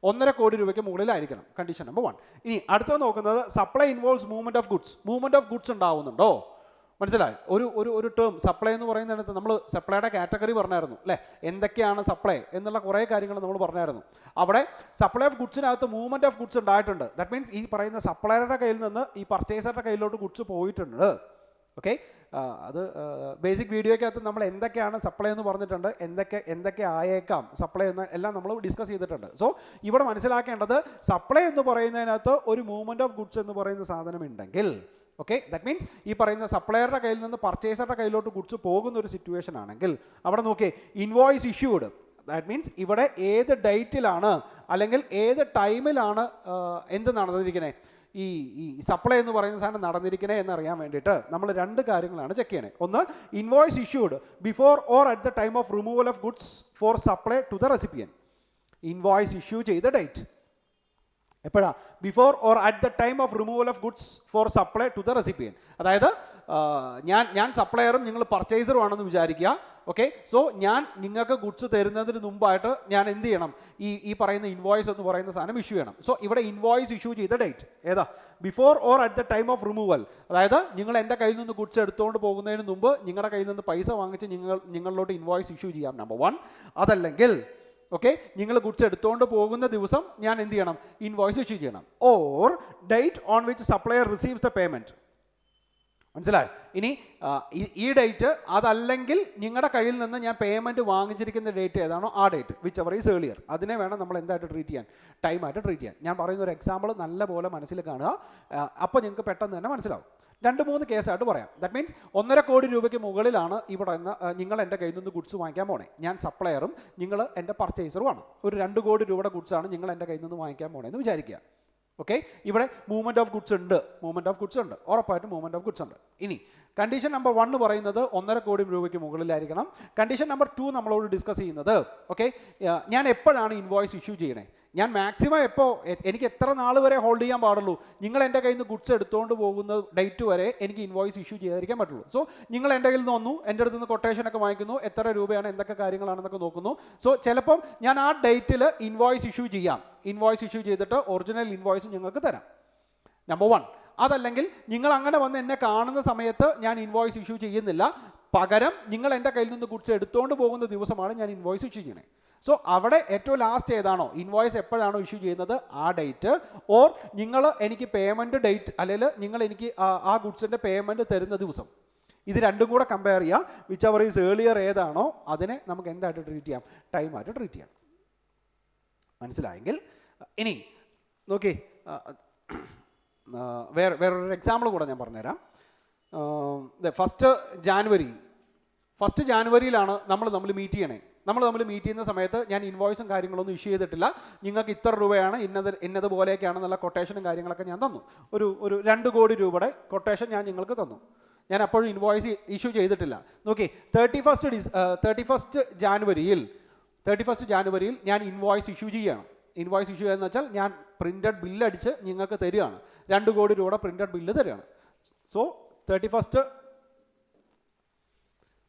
S1: 1.5 കോടി രൂപയ്ക്ക് മുകളിലായിരിക്കണം. Condition number 1. ഇനി അടുത്തത് നോക്കുന്നത് supply involves movement of goods ഉണ്ടാവുന്നുണ്ടോ? മനസ്സിലായി. ഒരു ടേം സപ്ലൈ എന്ന് പറയുന്നിടത്ത് നമ്മൾ സപ്ലൈയുടെ കാറ്റഗറി പറഞ്ഞായിരുന്നു അല്ലേ, എന്തൊക്കെയാണ് സപ്ലൈ എന്നുള്ള കുറേ കാര്യങ്ങൾ നമ്മൾ പറഞ്ഞായിരുന്നു. അവിടെ സപ്ലൈ ഓഫ് ഗുഡ്സിനകത്ത് മൂവ്മെന്റ് ഓഫ് ഗുഡ്സ് ഉണ്ടായിട്ടുണ്ട്. ദാറ്റ് മീൻസ് ഈ പറയുന്ന സപ്ലയറുടെ കയ്യിൽ നിന്ന് ഈ പർച്ചേസറുടെ കയ്യിലോട്ട് ഗുഡ്സ് പോയിട്ടുണ്ട്. ഓക്കെ, അത് ബേസിക് വീഡിയോയ്ക്കകത്ത് നമ്മൾ എന്തൊക്കെയാണ് സപ്ലൈ എന്ന് പറഞ്ഞിട്ടുണ്ട്, എന്തൊക്കെ ആയേക്കാം സപ്ലൈ എന്ന് എല്ലാം നമ്മൾ ഡിസ്കസ് ചെയ്തിട്ടുണ്ട്. സോ ഇവിടെ മനസ്സിലാക്കേണ്ടത് സപ്ലൈ എന്ന് പറയുന്നതിനകത്ത് ഒരു മൂവ്മെന്റ് ഓഫ് ഗുഡ്സ് എന്ന് പറയുന്ന സാധനം ഉണ്ടെങ്കിൽ, ഓക്കെ, ദാറ്റ് മീൻസ് ഈ പറയുന്ന സപ്ലയറുടെ കയ്യിൽ നിന്ന് പർച്ചേസറുടെ കയ്യിലോട്ട് ഗുഡ്സ് പോകുന്ന ഒരു സിറ്റുവേഷൻ ആണെങ്കിൽ അവിടെ നോക്കിയേ, ഇൻവോയ്സ് ഇഷ്യൂഡ്. ദാറ്റ് മീൻസ് ഇവിടെ ഏത് ഡേറ്റിലാണ് അല്ലെങ്കിൽ ഏത് ടൈമിലാണ് എന്ത് നടന്നിരിക്കുന്നത്, ഈ സപ്ലൈ എന്ന് പറയുന്ന സാധനം നടന്നിരിക്കണേ എന്നറിയാൻ വേണ്ടിയിട്ട് നമ്മൾ 2 കാര്യങ്ങളാണ് ചെക്ക് ചെയ്യണേ. ഒന്ന്, invoice issued before or at the time of removal of goods for supply to the recipient. Invoice issue ചെയ്ത ഡേറ്റ് എപ്പോഴാ? Before or at the time of removal of goods for supply to the recipient. അതായത് ഞാൻ സപ്ലയറും നിങ്ങൾ പർച്ചേസറും ആണെന്ന് വിചാരിക്കുക. Okay, so ഞാൻ നിങ്ങൾക്ക് goods തരുന്നതിന് മുമ്പായിട്ട് ഞാൻ എന്ത് ചെയ്യണം? ഈ പറയുന്ന ഇൻവോയ്സ് എന്ന് പറയുന്ന സാധനം ഇഷ്യൂ ചെയ്യണം. സോ ഇവിടെ ഇൻവോയ്സ് ഇഷ്യൂ ചെയ്ത ഡേറ്റ് ഏതാ? Before or at the time of removal. അതായത് നിങ്ങൾ എൻ്റെ കയ്യിൽ നിന്ന് ഗുഡ്സ് എടുത്തുകൊണ്ട് പോകുന്നതിന് മുമ്പ് നിങ്ങളുടെ കയ്യിൽ നിന്ന് പൈസ വാങ്ങിച്ച് നിങ്ങളിലോട്ട് ഇൻവോയ്സ് ഇഷ്യൂ ചെയ്യാം. നമ്പർ 1. അതല്ലെങ്കിൽ ഓക്കെ, നിങ്ങൾ ഗുഡ്സ് എടുത്തുകൊണ്ട് പോകുന്ന ദിവസം ഞാൻ എന്ത് ചെയ്യണം? ഇൻവോയ്സ് ഇഷ്യൂ ചെയ്യണം. Or date on which supplier receives the payment. മനസ്സിലായി. ഇനി ഈ ഡേറ്റ്, അതല്ലെങ്കിൽ നിങ്ങളുടെ കയ്യിൽ നിന്ന് ഞാൻ പേയ്മെൻറ്റ് വാങ്ങിച്ചിരിക്കുന്ന ഡേറ്റ് ഏതാണോ ആ date, which ever is earlier, അതിനെ വേണം നമ്മൾ എന്തായിട്ട് ട്രീറ്റ് ചെയ്യാൻ? ടൈമായിട്ട് ട്രീറ്റ് ചെയ്യാൻ. ഞാൻ പറയുന്ന ഒരു എക്സാമ്പിൾ നല്ലപോലെ മനസ്സിൽ കാണുക, അപ്പോൾ നിങ്ങൾക്ക് പെട്ടെന്ന് തന്നെ മനസ്സിലാവും. 2-3 കേസായിട്ട് പറയാം. ദാറ്റ് മീൻസ് 1.5 കോടി രൂപയ്ക്ക് മുകളിലാണ് ഇവിടെ നിങ്ങൾ എൻ്റെ കയ്യിൽ നിന്ന് ഗുഡ്സ് വാങ്ങിക്കാൻ പോണേ. ഞാൻ സപ്ലയറും നിങ്ങൾ എൻ്റെ പർച്ചേസറുമാണ്. ഒരു 2 കോടി രൂപയുടെ ഗുഡ്സാണ് നിങ്ങൾ എൻ്റെ കയ്യിൽ നിന്ന് വാങ്ങിക്കാൻ പോണേന്ന് വിചാരിക്കുക. ഓക്കെ, ഇവിടെ മൂവ്മെന്റ് ഓഫ് ഗുഡ്സ് ഉണ്ട്, ഉറപ്പായിട്ടും മൂവ്മെന്റ് ഓഫ് ഗുഡ്സ് ഉണ്ട്. ഇനി കണ്ടീഷൻ നമ്പർ 1 പറയുന്നത് 1.5 കോടി രൂപയ്ക്ക് മുകളിലായിരിക്കണം. കണ്ടീഷൻ നമ്പർ 2 നമ്മളോട് ഡിസ്കസ് ചെയ്യുന്നത്, ഓക്കെ, ഞാൻ എപ്പോഴാണ് ഇൻവോയ്സ് ഇഷ്യൂ ചെയ്യണേ? ഞാൻ മാക്സിമം എനിക്ക് എത്ര നാൾ വരെ ഹോൾഡ് ചെയ്യാൻ പാടുള്ളൂ? നിങ്ങൾ എൻ്റെ കയ്യിൽ നിന്ന് ഗുഡ്സ് എടുത്തുകൊണ്ട് പോകുന്ന ഡേറ്റ് വരെ എനിക്ക് ഇൻവോയ്സ് ഇഷ്യൂ ചെയ്യാതിരിക്കാൻ പറ്റുള്ളൂ. സോ നിങ്ങൾ എൻ്റെ കയ്യിൽ നിന്ന് വന്നു, എൻ്റെ അടുത്ത് നിന്ന് കൊട്ടേഷനൊക്കെ വാങ്ങിക്കുന്നു, എത്ര രൂപയാണ്, എന്തൊക്കെ കാര്യങ്ങളാണെന്നൊക്കെ നോക്കുന്നു. സോ ചിലപ്പം ഞാൻ ആ ഡേറ്റിൽ ഇൻവോയ്സ് ഇഷ്യൂ ചെയ്യാം. ഇൻവോയ്സ് ഇഷ്യൂ ചെയ്തിട്ട് ഒറിജിനൽ ഇൻവോയ്സ് നിങ്ങൾക്ക് തരാം. നമ്പർ 1. അതല്ലെങ്കിൽ നിങ്ങൾ അങ്ങനെ വന്ന് എന്നെ കാണുന്ന സമയത്ത് ഞാൻ ഇൻവോയ്സ് ഇഷ്യൂ ചെയ്യുന്നില്ല, പകരം നിങ്ങൾ എൻ്റെ കയ്യിൽ നിന്ന് ഗുഡ്സ് എടുത്തുകൊണ്ട് പോകുന്ന ദിവസമാണ് ഞാൻ ഇൻവോയ്സ് ഇഷ്യൂ ചെയ്യണേ. സോ അവിടെ ഏറ്റവും ലാസ്റ്റ് ഏതാണോ ഇൻവോയ്സ് എപ്പോഴാണോ ഇഷ്യൂ ചെയ്യുന്നത് ആ ഡേറ്റ്, ഓർ നിങ്ങൾ എനിക്ക് പേയ്മെൻറ്റ് ഡേറ്റ്, അല്ലെങ്കിൽ നിങ്ങൾ എനിക്ക് ആ ഗുഡ്സിൻ്റെ പേയ്മെൻറ്റ് തരുന്ന ദിവസം, ഇത് രണ്ടും കൂടെ കമ്പയർ ചെയ്യാം. വിച്ച് എവർ ഈസ് ഏർലിയർ ഏതാണോ അതിനെ നമുക്ക് എന്തായിട്ട് ട്രീറ്റ് ചെയ്യാം? ടൈമായിട്ട് ട്രീറ്റ് ചെയ്യാം. മനസ്സിലായെങ്കിൽ ഇനി നോക്കി, വേറൊരു എക്സാമ്പിൾ കൂടെ ഞാൻ പറഞ്ഞുതരാം. ഫസ്റ്റ് ജാനുവരിയിലാണ് നമ്മൾ മീറ്റ് ചെയ്യണേ. നമ്മൾ മീറ്റ് ചെയ്യുന്ന സമയത്ത് ഞാൻ ഇൻവോയ്സും കാര്യങ്ങളൊന്നും ഇഷ്യൂ ചെയ്തിട്ടില്ല. നിങ്ങൾക്ക് ഇത്ര രൂപയാണ്, ഇന്നതുപോലെയൊക്കെയാണെന്നുള്ള കൊട്ടേഷനും കാര്യങ്ങളൊക്കെ ഞാൻ തന്നു. ഒരു 2 കോടി രൂപയുടെ കൊട്ടേഷൻ ഞാൻ നിങ്ങൾക്ക് തന്നു. ഞാൻ അപ്പോഴും ഇൻവോയ്സ് ഇഷ്യൂ ചെയ്തിട്ടില്ല. നോക്കി 31 ജാനുവരിയിൽ ഞാൻ ഇൻവോയ്സ് ഇഷ്യൂ ചെയ്യുകയാണ്. ഇൻവോയ്സ് ഇഷ്യൂ എന്ന് വെച്ചാൽ ഞാൻ പ്രിന്റഡ് ബില്ല് അടിച്ച് നിങ്ങൾക്ക് തരികയാണ്. 2 കോടി രൂപയുടെ പ്രിന്റഡ് ബില്ല് തരികയാണ്. സോ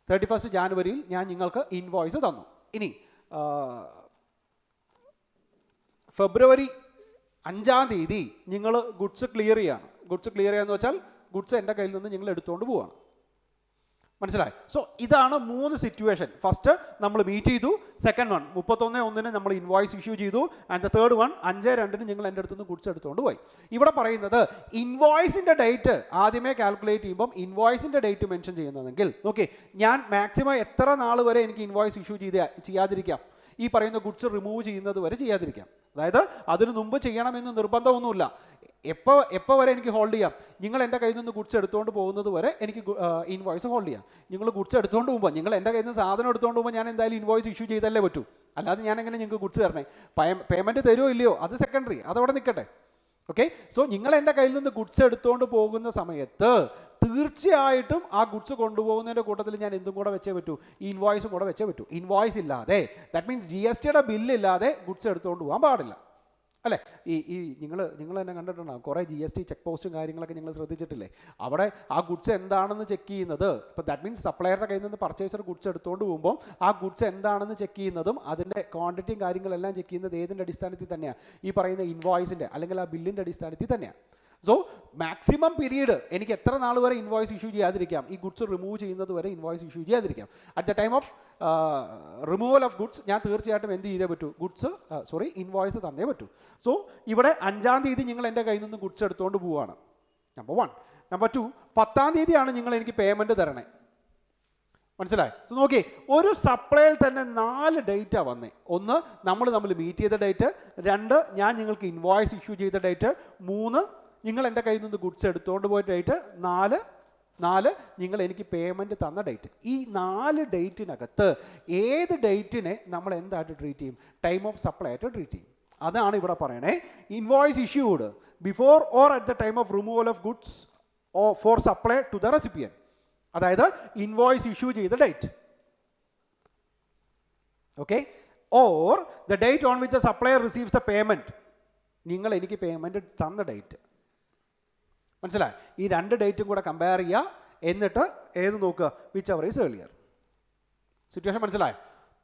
S1: 31 ജാനുവരിയിൽ ഞാൻ നിങ്ങൾക്ക് ഇൻവോയ്സ് തന്നു. ഇനി ഫെബ്രുവരി 5-ാം തീയതി നിങ്ങൾ ഗുഡ്സ് ക്ലിയർ ചെയ്യാണ്. ഗുഡ്സ് ക്ലിയർ ചെയ്യാന്ന് വെച്ചാൽ ഗുഡ്സ് എൻ്റെ കയ്യിൽ നിന്ന് നിങ്ങൾ എടുത്തുകൊണ്ട് പോവുകയാണ്. മനസ്സിലായി? സോ ഇതാണ് 3 സിറ്റുവേഷൻ. ഫസ്റ്റ് നമ്മൾ മീറ്റ് ചെയ്തു, സെക്കൻഡ് വൺ 31/1 നമ്മൾ ഇൻവോയ്സ് ഇഷ്യൂ ചെയ്തു, ആൻഡ് ദ തേർഡ് വൺ 5/2 നിങ്ങൾ എൻ്റെ അടുത്ത് നിന്ന് ഗുഡ്സ് എടുത്തുകൊണ്ട് പോയി. ഇവിടെ പറയുന്നത് ഇൻവോയ്സിൻ്റെ ഡേറ്റ് ആദ്യമേ കാൽക്കുലേറ്റ് ചെയ്യുമ്പം ഇൻവോയ്സിൻ്റെ ഡേറ്റ് മെൻഷൻ ചെയ്യുന്നതെങ്കിൽ നോക്കി, ഞാൻ മാക്സിമം എത്ര നാൾ വരെ എനിക്ക് ഇൻവോയ്സ് ഇഷ്യൂ ചെയ്യാതിരിക്കാം? ഈ പറയുന്ന ഗുഡ്സ് റിമൂവ് ചെയ്യുന്നത് വരെ ചെയ്യാതിരിക്കാം. അതായത് അതിന് മുമ്പ് ചെയ്യണമെന്ന് നിർബന്ധമൊന്നുമില്ല. എപ്പോൾ വരെ എനിക്ക് ഹോൾഡ് ചെയ്യാം? നിങ്ങൾ എൻ്റെ കയ്യിൽ നിന്ന് ഗുഡ്സ് എടുത്തുകൊണ്ട് പോകുന്നത് വരെ എനിക്ക് ഇൻവോയ്സ് ഹോൾഡ് ചെയ്യാം. നിങ്ങൾ ഗുഡ്സ് എടുത്തുകൊണ്ട് പോകുമ്പോൾ, നിങ്ങൾ എൻ്റെ കയ്യിൽ നിന്ന് സാധനം എടുത്തുകൊണ്ട് പോകുമ്പോൾ ഞാൻ എന്തായാലും ഇൻവോയ്സ് ഇഷ്യൂ ചെയ്തല്ലേ പറ്റൂ. അല്ലാതെ ഞാൻ എങ്ങനെ നിങ്ങൾക്ക് ഗുഡ്സ് തരണേ? പേയ്മെൻറ്റ് തരുമോ ഇല്ലയോ അത് സെക്കൻഡറി, അതവിടെ നിൽക്കട്ടെ. ഓക്കെ, സോ നിങ്ങൾ എൻ്റെ കയ്യിൽ നിന്ന് ഗുഡ്സ് എടുത്തുകൊണ്ട് പോകുന്ന സമയത്ത് തീർച്ചയായിട്ടും ആ ഗുഡ്സ് കൊണ്ടുപോകുന്നതിൻ്റെ കൂട്ടത്തിൽ ഞാൻ എന്തും കൂടെ വെച്ചേ പറ്റൂ, ഈ ഇൻവോയ്സും കൂടെ വെച്ചേ പറ്റൂ. ഇൻവോയ്സ് ഇല്ലാതെ, ദാറ്റ് മീൻസ് GSTയുടെ ബില്ലില്ലാതെ ഗുഡ്സ് എടുത്തുകൊണ്ട് പോകാൻ പാടില്ല. അല്ലേ? നിങ്ങൾ തന്നെ കണ്ടിട്ടുണ്ടാകും കുറേ GST ചെക്ക് പോസ്റ്റും കാര്യങ്ങളൊക്കെ നിങ്ങൾ ശ്രദ്ധിച്ചിട്ടില്ലേ? അവിടെ ആ ഗുഡ്സ് എന്താണെന്ന് ചെക്ക് ചെയ്യുന്നത്, ഇപ്പോൾ ദാറ്റ് മീൻസ് സപ്ലയറുടെ കയ്യിൽ നിന്ന് പർച്ചേസർ ഗുഡ്സ് എടുത്തുകൊണ്ട് പോകുമ്പോൾ ആ ഗുഡ്സ് എന്താണെന്ന് ചെക്ക് ചെയ്യുന്നതും അതിൻ്റെ ക്വാണ്ടിറ്റിയും കാര്യങ്ങളെല്ലാം ചെക്ക് ചെയ്യുന്നത് ഏതിൻ്റെ അടിസ്ഥാനത്തിൽ തന്നെയാണ്? ഈ പറയുന്ന ഇൻവോയ്സിൻ്റെ അല്ലെങ്കിൽ ആ ബില്ലിൻ്റെ അടിസ്ഥാനത്തിൽ തന്നെയാണ്. സോ മാക്സിമം പീരീഡ് എനിക്ക് എത്ര നാൾ വരെ ഇൻവോയ്സ് ഇഷ്യൂ ചെയ്യാതിരിക്കാം? ഈ ഗുഡ്സ് റിമൂവ് ചെയ്യുന്നത് വരെ ഇൻവോയ്സ് ഇഷ്യൂ ചെയ്യാതിരിക്കാം. At the time of removal of goods ഞാൻ തീർച്ചയായിട്ടും എന്ത് ചെയ്തേ പറ്റൂ? ഇൻവോയ്സ് തന്നേ പറ്റൂ. സോ ഇവിടെ 5-ാം തീയതി നിങ്ങൾ എൻ്റെ കയ്യിൽ നിന്ന് ഗുഡ്സ് എടുത്തുകൊണ്ട് പോവുകയാണ്, നമ്പർ 1. നമ്പർ 2, 10-ാം തീയതിയാണ് നിങ്ങൾ എനിക്ക് പേയ്മെൻറ്റ് തരണേ. മനസ്സിലായി? സോ നോക്കി, ഒരു സപ്ലൈയിൽ തന്നെ 4 ഡേറ്റാണ് വന്നേ. 1 നമ്മൾ മീറ്റ് ചെയ്ത ഡേറ്റ്, 2 ഞാൻ നിങ്ങൾക്ക് ഇൻവോയ്സ് ഇഷ്യൂ ചെയ്ത ഡേറ്റ്, 3 നിങ്ങൾ എൻ്റെ കയ്യിൽ നിന്ന് ഗുഡ്സ് എടുത്തുകൊണ്ട് പോയ ഡേറ്റ്, 4 നിങ്ങൾ എനിക്ക് പേയ്മെൻറ്റ് തന്ന ഡേറ്റ്. ഈ 4 ഡേറ്റിനകത്ത് ഏത് ഡേറ്റിനെ നമ്മൾ എന്തായിട്ട് ട്രീറ്റ് ചെയ്യും? ടൈം ഓഫ് സപ്ലൈ ആയിട്ട് ട്രീറ്റ് ചെയ്യും. അതാണ് ഇവിടെ പറയണേ. Invoice issued before or at the time of removal of goods for supply to the recipient. അതായത് ഇൻവോയ്സ് ഇഷ്യൂ ചെയ്ത date. Okay, or the date on which the supplier receives the payment. നിങ്ങൾ എനിക്ക് payment തന്ന date. മനസ്സിലായി? ഈ 2 ഡേറ്റും കൂടെ compare ചെയ്യുക, എന്നിട്ട് ഏത് നോക്കുക? Which ever is earlier. Situation മനസ്സിലായി?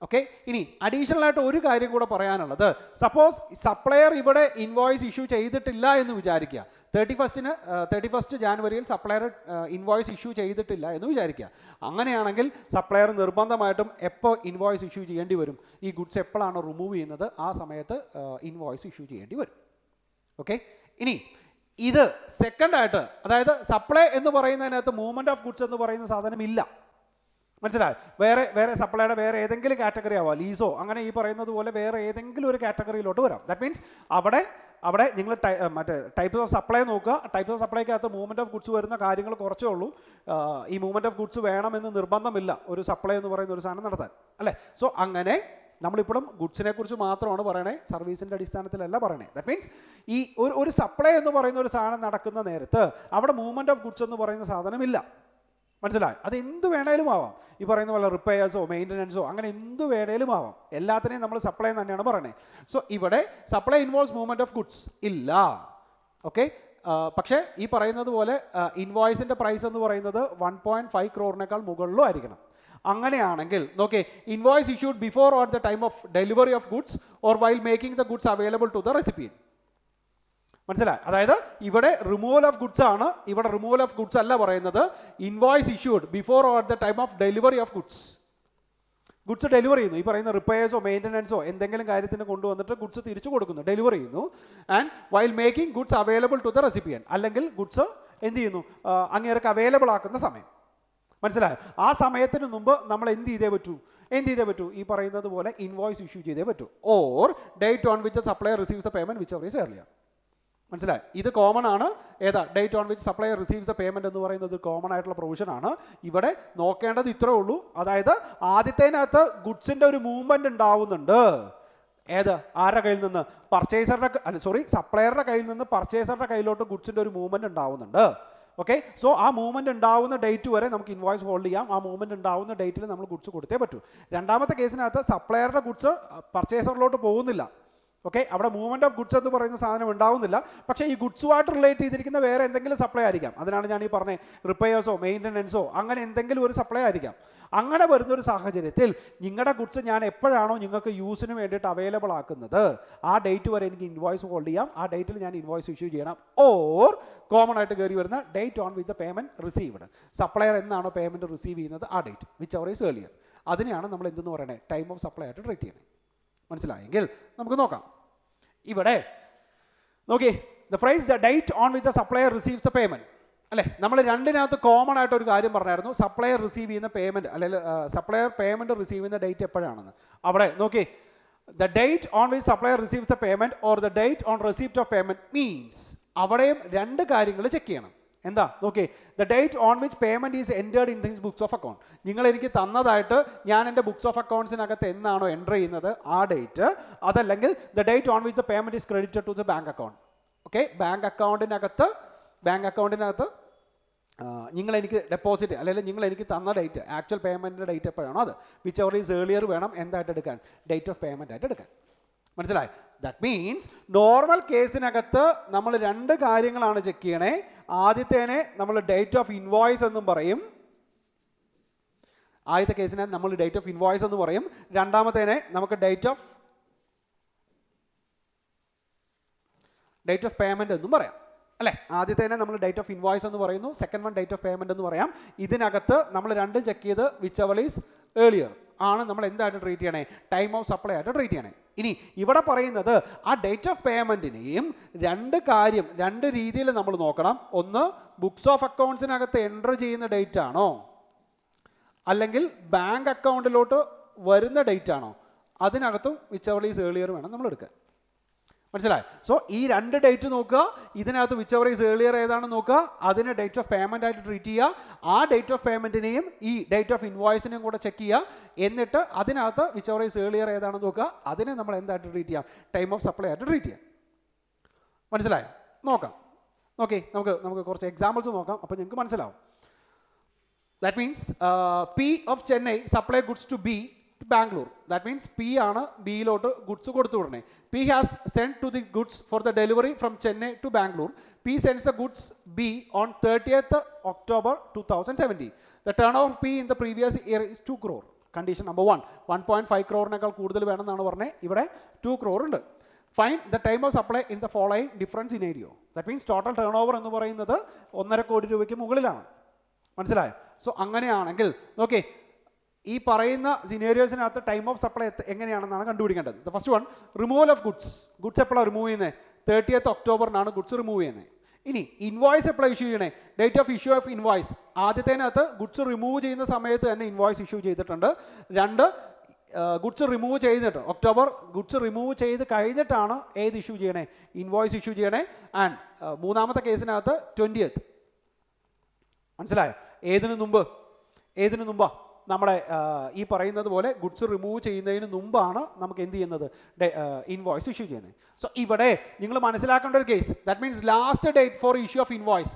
S1: ഓക്കെ, ഇനി അഡീഷണൽ ആയിട്ട് ഒരു കാര്യം കൂടെ പറയാനുള്ളത്, സപ്പോസ് സപ്ലയർ ഇവിടെ ഇൻവോയ്സ് ഇഷ്യൂ ചെയ്തിട്ടില്ല എന്ന് വിചാരിക്കുക. 31 ജാനുവരിയിൽ സപ്ലയർ ഇൻവോയ്സ് ഇഷ്യൂ ചെയ്തിട്ടില്ല എന്ന് വിചാരിക്കുക. അങ്ങനെയാണെങ്കിൽ സപ്ലയർ നിർബന്ധമായിട്ടും എപ്പോൾ ഇൻവോയ്സ് ഇഷ്യൂ ചെയ്യേണ്ടി വരും? ഈ ഗുഡ്സ് എപ്പോഴാണോ റിമൂവ് ചെയ്യുന്നത് ആ സമയത്ത് ഇൻവോയ്സ് ഇഷ്യൂ ചെയ്യേണ്ടി വരും. ഓക്കെ, ഇനി ഇത് സെക്കൻഡായിട്ട്, അതായത് സപ്ലൈ എന്ന് പറയുന്നതിനകത്ത് മൂവ്മെൻറ്റ് ഓഫ് ഗുഡ്സ് എന്ന് പറയുന്ന സാധനം ഇല്ല. മനസ്സിലായി? വേറെ സപ്ലൈയുടെ വേറെ ഏതെങ്കിലും കാറ്റഗറി ആവാം, ലീസോ അങ്ങനെ ഈ പറയുന്നത് പോലെ വേറെ ഏതെങ്കിലും ഒരു കാറ്റഗറിയിലോട്ട് വരാം. ദാറ്റ് മീൻസ് അവിടെ നിങ്ങൾ മറ്റേ ടൈപ്സ് ഓഫ് സപ്ലൈ നോക്കുക. ടൈപ്സ് ഓഫ് സപ്ലൈക്കകത്ത് മൂവ്മെൻറ്റ് ഓഫ് ഗുഡ്സ് വരുന്ന കാര്യങ്ങൾ കുറച്ചേ ഉള്ളൂ. ഈ മൂവ്മെൻറ്റ് ഓഫ് ഗുഡ്സ് വേണമെന്ന് നിർബന്ധമില്ല ഒരു സപ്ലൈ എന്ന് പറയുന്ന ഒരു സാധനം നടത്താൻ, അല്ലേ? സോ അങ്ങനെ നമ്മളിപ്പോഴും ഗുഡ്സിനെ കുറിച്ച് മാത്രമാണ് പറയണേ, സർവീസിൻ്റെ അടിസ്ഥാനത്തിലല്ല പറയണേ. ദാറ്റ് മീൻസ് ഈ ഒരു സപ്ലൈ എന്ന് പറയുന്ന ഒരു സാധനം നടക്കുന്ന നേരത്ത് അവിടെ മൂവ്മെൻറ്റ് ഓഫ് ഗുഡ്സ് എന്ന് പറയുന്ന സാധനമില്ല. മനസ്സിലായി? അത് എന്ത് വേണേലും ആവാം. ഈ പറയുന്ന പോലെ റിപ്പയർസോ മെയിൻ്റനൻസോ അങ്ങനെ എന്ത് വേണേലും ആവാം. എല്ലാത്തിനെയും നമ്മൾ സപ്ലൈ തന്നെയാണ് പറയണേ. സോ ഇവിടെ supply involves movement of goods ഇല്ല. ഓക്കെ, പക്ഷേ ഈ പറയുന്നത് പോലെ ഇൻവോയ്സിൻ്റെ പ്രൈസ് എന്ന് പറയുന്നത് 1.5 crore മുകളിലും ആയിരിക്കണം. അങ്ങനെയാണെങ്കിൽ നോക്കേ, invoice issued before or the time of delivery of goods or while making the goods available to the recipient. മനസ്സിലായി? അതായത് ഇവിടെ റിമൂവൽ ഓഫ് ഗുഡ്സ് ആണ്. ഇവിടെ റിമൂവൽ ഓഫ് ഗുഡ്സ് അല്ല പറയുന്നത്. Invoice issued before or the time of delivery of goods. Goods deliver ചെയ്യുന്നു, ഈ പറയുന്ന റിപ്പയേഴ്സോ മെയിൻ്റനൻസോ എന്തെങ്കിലും കാര്യത്തിന് കൊണ്ടുവന്നിട്ട് ഗുഡ്സ് തിരിച്ചു കൊടുക്കുന്നു, ഡെലിവർ ചെയ്യുന്നു. And while making goods available to the recipient, അല്ലെങ്കിൽ ഗുഡ്സ് എന്ത് ചെയ്യുന്നു? അങ്ങേർക്ക് അവൈലബിൾ ആക്കുന്ന സമയം. മനസ്സിലായോ? ആ സമയത്തിന് മുമ്പ് നമ്മൾ എന്ത് ചെയ്തേ പറ്റൂ? ഈ പറയുന്നത് പോലെ ഇൻവോയ്സ് ഇഷ്യൂ ചെയ്തേ പറ്റൂ. Or date on which supplier receives the payment which ever is earlier. മനസ്സിലായി? ഇത് കോമൺ ആണ്. ഏതാ? Date on which supplier receives the payment എന്ന് പറയുന്നത് കോമൺ ആയിട്ടുള്ള പ്രൊവിഷൻ ആണ്. ഇവിടെ നോക്കേണ്ടത് ഇത്രേ ഉള്ളൂ. അതായത് ആദ്യത്തേനകത്ത് ഗുഡ്സിന്റെ ഒരു മൂവ്മെന്റ് ഉണ്ടാവുന്നുണ്ട്. ഏത്? ആരുടെ കയ്യിൽ നിന്ന്? സപ്ലയറുടെ കയ്യിൽ നിന്ന് പർച്ചേസറുടെ കയ്യിലോട്ട് ഗുഡ്സിന്റെ ഒരു മൂവ്മെന്റ് ഉണ്ടാവുന്നുണ്ട്. ഓക്കെ. സോ ആ മൂവ്മെൻറ്റ് ഉണ്ടാവുന്ന ഡേറ്റ് വരെ നമുക്ക് ഇൻവോയ്സ് ഹോൾഡ് ചെയ്യാം. ആ മൂവ്മെൻറ്റ് ഉണ്ടാവുന്ന ഡേറ്റിൽ നമ്മൾ ഗുഡ്സ് കൊടുത്തേ പറ്റൂ. രണ്ടാമത്തെ കേസിനകത്ത് സപ്ലയറുടെ ഗുഡ്സ് പർച്ചേസറിലോട്ട് പോകുന്നില്ല. ഓക്കെ, അവിടെ മൂവ്മെൻറ്റ് ഓഫ് ഗുഡ്സ് എന്ന് പറയുന്ന സാധനം ഉണ്ടാവുന്നില്ല. പക്ഷേ ഈ ഗുഡ്സുമായിട്ട് റിലേറ്റ് ചെയ്തിരിക്കുന്ന വേറെ എന്തെങ്കിലും സപ്ലൈ ആയിരിക്കാം. അതിനാണ് ഞാൻ ഈ പറഞ്ഞത് റിപ്പയേഴ്സോ മെയിൻ്റനൻസോ അങ്ങനെ എന്തെങ്കിലും ഒരു സപ്ലൈ ആയിരിക്കാം. അങ്ങനെ വരുന്നൊരു സാഹചര്യത്തിൽ നിങ്ങളുടെ ഗുഡ്സ് ഞാൻ എപ്പോഴാണോ നിങ്ങൾക്ക് യൂസിന് വേണ്ടിയിട്ട് അവൈലബിൾ ആക്കുന്നത് ആ ഡേറ്റ് വരെ എനിക്ക് ഇൻവോയ്സ് ഹോൾഡ് ചെയ്യാം. ആ ഡേറ്റിൽ ഞാൻ ഇൻവോയ്സ് ഇഷ്യൂ ചെയ്യണം. ഓർ കോമൺ ആയിട്ട് കയറി വരുന്ന date on with the payment received. Supplier എന്നാണോ പേയ്മെൻറ്റ് റിസീവ് ചെയ്യുന്നത് ആ date which our is earlier. അതിനെയാണ് നമ്മൾ എന്തെന്ന് പറയുന്നത് ടൈം ഓഫ് സപ്ലൈ ആയിട്ട് ട്രീറ്റ് ചെയ്യണേ. മനസ്സിലായെങ്കിൽ നമുക്ക് നോക്കാം. ഇവിടെ നോക്കി the fries the date on with the supplier receives the payment അല്ലേ. നമ്മൾ രണ്ടിനകത്ത് കോമൺ ആയിട്ട് ഒരു കാര്യം പറഞ്ഞായിരുന്നു, സപ്ലയർ റിസീവ് ചെയ്യുന്ന പേയ്മെൻറ്റ് അല്ലെങ്കിൽ സപ്ലയർ പേയ്മെൻറ്റ് റിസീവ് ചെയ്യുന്ന ഡേറ്റ് എപ്പോഴാണെന്ന്. അവിടെ നോക്കി the date on which supplier receives the payment or the date on receipt of payment means അവിടെയും രണ്ട് കാര്യങ്ങൾ ചെക്ക് ചെയ്യണം. എന്താ നോക്കി the date on which payment is entered in this books of account. നിങ്ങൾ എനിക്ക് തന്നതായിട്ട് ഞാൻ എൻ്റെ ബുക്സ് ഓഫ് അക്കൗണ്ട്സിനകത്ത് എന്നാണോ എൻ്റർ ചെയ്യുന്നത് ആ ഡേറ്റ്, അതല്ലെങ്കിൽ the date on which the payment is credited to the bank account. Okay, bank അക്കൗണ്ടിനകത്ത് നിങ്ങൾ എനിക്ക് ഡെപ്പോസിറ്റ് അല്ലെങ്കിൽ നിങ്ങൾ എനിക്ക് തന്ന ഡേറ്റ് ആക്ച്വൽ പേയ്മെൻറ്റിൻ്റെ ഡേറ്റ് എപ്പോഴാണോ അത് വിച്ച് എവർ ഈസ് ഏർലിയർ വേണം എന്തായിട്ട് എടുക്കാൻ ഡേറ്റ് ഓഫ് പേയ്മെൻറ്റ് ആയിട്ട് എടുക്കാൻ. മനസ്സിലായി? ദാറ്റ് മീൻസ് നോർമൽ കേസിനകത്ത് നമ്മൾ രണ്ട് കാര്യങ്ങളാണ് ചെക്ക് ചെയ്യണേ. ആദ്യത്തേനെ നമ്മൾ ഡേറ്റ് ഓഫ് ഇൻവോയ്സ് എന്നും പറയും. ആദ്യത്തെ കേസിനകത്ത് നമ്മൾ ഡേറ്റ് ഓഫ് ഇൻവോയ്സ് എന്ന് പറയും. രണ്ടാമത്തേനെ നമുക്ക് ഡേറ്റ് ഓഫ് പേയ്മെൻറ്റ് എന്നും പറയാം അല്ലേ. ആദ്യത്തേനെ നമ്മൾ ഡേറ്റ് ഓഫ് ഇൻവോയ്സ് എന്ന് പറയുന്നു, second one date of payment എന്ന് പറയാം. ഇതിനകത്ത് നമ്മൾ രണ്ടും ചെക്ക് ചെയ്ത് വിച്ച് എവർ ഈസ് ഏർലിയർ ആണ് നമ്മൾ എന്തായിട്ട് ട്രീറ്റ് ചെയ്യണേ ടൈം ഓഫ് സപ്ലൈ ആയിട്ട് ട്രീറ്റ് ചെയ്യണേ. ഇനി ഇവിടെ പറയുന്നത് ആ ഡേറ്റ് ഓഫ് പേയ്മെൻറ്റിനെയും രണ്ട് രീതിയിൽ നമ്മൾ നോക്കണം. ഒന്ന് ബുക്സ് ഓഫ് അക്കൗണ്ട്സിനകത്ത് എൻ്റർ ചെയ്യുന്ന ഡേറ്റ് ആണോ അല്ലെങ്കിൽ ബാങ്ക് അക്കൗണ്ടിലോട്ട് വരുന്ന ഡേറ്റ് ആണോ, അതിനകത്തും വിച്ച് എവർ ഈസ് ഏർലിയർ വേണം നമ്മൾ എടുക്കാൻ. മനസ്സിലായി? സോ ഈ രണ്ട് ഡേറ്റ് നോക്കുക, ഇതിനകത്ത് വിച്ച് എവർ ഈസ് ഏർലിയർ ഏതാണെന്ന് നോക്കുക, അതിനെ ഡേറ്റ് ഓഫ് പേയ്മെൻ്റ് ആയിട്ട് ട്രീറ്റ് ചെയ്യുക. ആ ഡേറ്റ് ഓഫ് പേയ്മെൻറ്റിനെയും ഈ ഡേറ്റ് ഓഫ് ഇൻവോയ്സിനെയും കൂടെ ചെക്ക് ചെയ്യുക. എന്നിട്ട് അതിനകത്ത് വിച്ച് എവർ ഈസ് ഏർലിയർ ഏതാണെന്ന് നോക്കുക, അതിനെ നമ്മൾ എന്തായിട്ട് ട്രീറ്റ് ചെയ്യാം ടൈം ഓഫ് സപ്ലൈ ആയിട്ട് ട്രീറ്റ് ചെയ്യാം. മനസ്സിലായോ? നോക്കാം. നമുക്ക് കുറച്ച് എക്സാമ്പിൾസ് നോക്കാം, അപ്പോൾ നിങ്ങൾക്ക് മനസ്സിലാവും. That means P of Chennai supply goods to B to Bangalore. That means P ആണ് ബിയിലോട്ട് ഗുഡ്സ് കൊടുത്തു വിടണേ. P has sent to the goods for the delivery from Chennai to Bangalore. P sends the goods B on 30th October 2017. The turnover of P in the previous year is 2 crore. Condition number 1. 1.5 crore കൂടുതൽ വേണമെന്നാണ് പറഞ്ഞത്. ഇവിടെ 2 crore ഉണ്ട്. Find the time of supply in the following different scenario. That means total turnover എന്ന് പറയുന്നത് 1.5 കോടി രൂപയ്ക്ക് മുകളിലാണ്. മനസ്സിലായോ? സോ അങ്ങനെയാണെങ്കിൽ നോക്കേ ഈ പറയുന്ന സിനേരിയോസിനകത്ത് ടൈം ഓഫ് സപ്ലൈ എങ്ങനെയാണെന്നാണ് കണ്ടുപിടിക്കേണ്ടത്. The first one removal of goods എപ്പോഴാണ് റിമൂവ് ചെയ്യുന്നത്? 30th ഒക്ടോബറിനാണ് ഗുഡ്സ് റിമൂവ് ചെയ്യുന്നത്. ഇനി ഇൻവോയ്സ് എപ്പോഴാണ് ഇഷ്യൂ ചെയ്യണേ? Date of issue of invoice ആദ്യത്തേനകത്ത് ഗുഡ്സ് റിമൂവ് ചെയ്യുന്ന സമയത്ത് തന്നെ ഇൻവോയ്സ് ഇഷ്യൂ ചെയ്തിട്ടുണ്ട്. രണ്ട് ഗുഡ്സ് റിമൂവ് ചെയ്തിട്ട് ഗുഡ്സ് റിമൂവ് ചെയ്ത് കഴിഞ്ഞിട്ടാണ് ഏത് ഇഷ്യൂ ചെയ്യണേ ഇൻവോയ്സ് ഇഷ്യൂ ചെയ്യണേ. ആൻഡ് മൂന്നാമത്തെ കേസിനകത്ത് 20th. മനസ്സിലായോ? ഏതിനു മുമ്പാ നമ്മുടെ ഈ പറയുന്നത് പോലെ ഗുഡ്സ് റിമൂവ് ചെയ്യുന്നതിന് മുമ്പാണ് നമുക്ക് എന്ത് ചെയ്യുന്നത് ഇൻവോയ്സ് ഇഷ്യൂ ചെയ്യുന്നത്. സോ ഇവിടെ നിങ്ങൾ മനസ്സിലാക്കേണ്ട ഒരു case that means last date for issue of invoice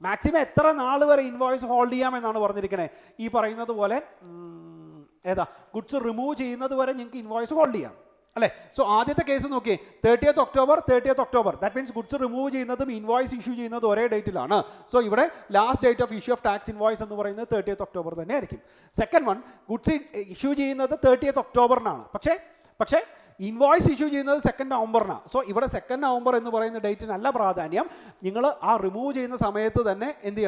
S1: maximum എത്ര നാൾ വരെ ഇൻവോയ്സ് ഹോൾഡ് ചെയ്യാമെന്നാണ് പറഞ്ഞിരിക്കുന്നത്. ഈ പറയുന്നത് പോലെ ഗുഡ്സ് റിമൂവ് ചെയ്യുന്നത് വരെ നിങ്ങൾക്ക് ഇൻവോയ്സ് ഹോൾഡ് ചെയ്യാം അല്ലേ. സോ ആദ്യത്തെ കേസ് നോക്കിയേ 30th October. That means goods remove ചെയ്യുന്നതും ഇൻവോയ്സ് ഇഷ്യൂ ചെയ്യുന്നതും ഒരേ ഡേറ്റിലാണ്. സോ ഇവിടെ last date of issue of tax invoice എന്ന് പറയുന്നത് 30th ഒക്ടോബർ തന്നെ ആയിരിക്കും. സെക്കൻഡ് വൺ ഗുഡ്സ് ഇഷ്യൂ ചെയ്യുന്നത് 30th ഒക്ടോബറിനാണ്. പക്ഷേ ഇൻവോയ്സ് ഇഷ്യൂ ചെയ്യുന്നത് 2nd നവംബറിനാണ്. സോ ഇവിടെ 2nd നവംബർ എന്ന് പറയുന്ന ഡേറ്റിനല്ല പ്രാധാന്യം. നിങ്ങൾ ആ റിമൂവ് ചെയ്യുന്ന സമയത്ത് തന്നെ എന്ത്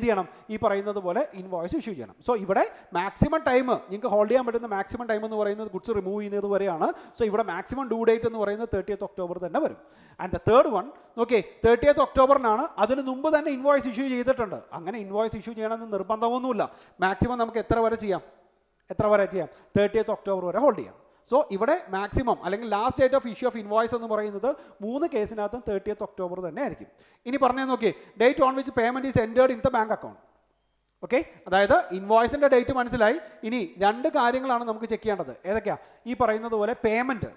S1: ചെയ്യണം ഈ പറയുന്നത് പോലെ ഇൻവോയ്സ് ഇഷ്യൂ ചെയ്യണം. സോ ഇവിടെ മാക്സിമം ടൈം നിങ്ങൾക്ക് ഹോൾഡ് ചെയ്യാൻ പറ്റുന്ന മാക്സിമം ടൈം എന്ന് പറയുന്നത് ഗുഡ്സ് റിമൂവ് ചെയ്യുന്നത് വരെയാണ്. സോ ഇവിടെ മാക്സിമം ഡ്യൂ ഡേറ്റ് എന്ന് പറയുന്നത് 30th ഒക്ടോബർ തന്നെ വരും. And the third one okay 30th ഒക്ടോബറിനാണ്. അതിന് മുമ്പ് തന്നെ ഇൻവോയ്സ് ഇഷ്യൂ ചെയ്തിട്ടുണ്ട്. അങ്ങനെ ഇൻവോയ്സ് ഇഷ്യൂ ചെയ്യണമെന്ന് നിർബന്ധമൊന്നുമില്ല. മാക്സിമം നമുക്ക് എത്ര വരെ ചെയ്യാം 30th ഒക്ടോബർ വരെ ഹോൾഡ് ചെയ്യാം. സോ ഇവിടെ മാക്സിമം അല്ലെങ്കിൽ last date of issue of invoice എന്ന് പറയുന്നത് 3 കേസിനകത്തും 30th ഒക്ടോബർ തന്നെ ആയിരിക്കും. ഇനി പറഞ്ഞേ നോക്കി date on which payment is entered in the bank account. Okay, അതായത് ഇൻവോയ്സിൻ്റെ ഡേറ്റ് മനസ്സിലായി. ഇനി 2 കാര്യങ്ങളാണ് നമുക്ക് ചെക്ക് ചെയ്യേണ്ടത്. ഏതൊക്കെയാണ്? ഈ പറയുന്നത് പോലെ പേയ്മെൻറ്റ്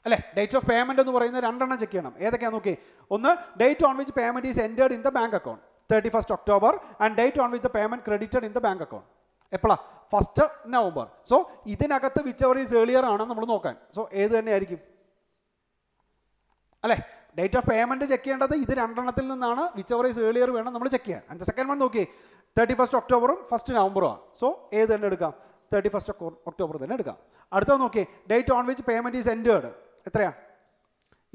S1: അല്ലേ, ഡേറ്റ് ഓഫ് പേയ്മെൻറ്റ് എന്ന് പറയുന്നത് 2 ചെക്ക് ചെയ്യണം. ഏതൊക്കെയാണ് നോക്കി? ഒന്ന് date on which payment is entered in the bank account. 31st October and date on which the payment credited in the bank account. എപ്പോഴാ? 1st November. സോ ഇതിനകത്ത് which ever is earlier ആണ് നമ്മൾ നോക്കാൻ. So ഏത് തന്നെ ആയിരിക്കും അല്ലേ? Date of payment check ചെയ്യേണ്ടത് ഇത് രണ്ടെണ്ണത്തിൽ നിന്നാണ്. വിച്ച് എവർ ഈസ് ഏർലിയർ വേണം നമ്മൾ ചെക്ക് ചെയ്യാൻ. ആൻഡ് സെക്കൻഡ് വൺ നോക്കി 31st October 1st November. So ഏത് തന്നെ എടുക്കാം? 31st October തന്നെ എടുക്കാം. അടുത്തത് നോക്കി date on which payment is entered. എത്രയാ?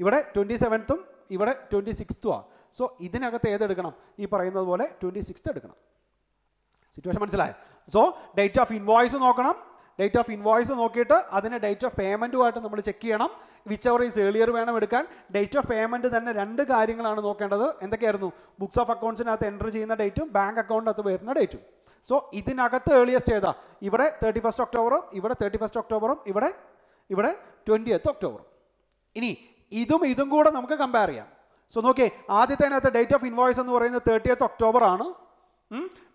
S1: ഇവിടെ 27th ഇവിടെ 26th ആ. സോ ഇതിനകത്ത് ഏതെടുക്കണം? ഈ പറയുന്നത് പോലെ 26th എടുക്കണം. സിറ്റുവേഷൻ മനസ്സിലായോ? സോ ഡേറ്റ് ഓഫ് ഇൻവോയ്സ് നോക്കണം. ഡേറ്റ് ഓഫ് ഇൻവോയ്സ് നോക്കിയിട്ട് അതിന് ഡേറ്റ് ഓഫ് പേയ്മെൻറ്റുമായിട്ട് നമ്മൾ ചെക്ക് ചെയ്യണം. വിച്ച് എവർ ഈസ് ഏർലിയർ വേണം എടുക്കാൻ. ഡേറ്റ് ഓഫ് പേയ്മെൻറ്റ് തന്നെ രണ്ട് കാര്യങ്ങളാണ് നോക്കേണ്ടത്. എന്തൊക്കെയായിരുന്നു? ബുക്സ് ഓഫ് അക്കൗണ്ട്സിനകത്ത് എൻ്റർ ചെയ്യുന്ന ഡേറ്റും ബാങ്ക് അക്കൗണ്ടിനകത്ത് വരുന്ന ഡേറ്റും. സോ ഇതിനകത്ത് ഏർലിയസ്റ്റ് ഏതാ? ഇവിടെ 31st October, ഇവിടെ 31st October, ഇവിടെ 20th October. ഇനി ഇതും കൂടെ നമുക്ക് കമ്പയർ ചെയ്യാം. സോ നോക്കിയേ, ആദ്യത്തേനകത്ത് ഡേറ്റ് ഓഫ് ഇൻവോയ്സ് എന്ന് പറയുന്നത് 30th October ആണ്.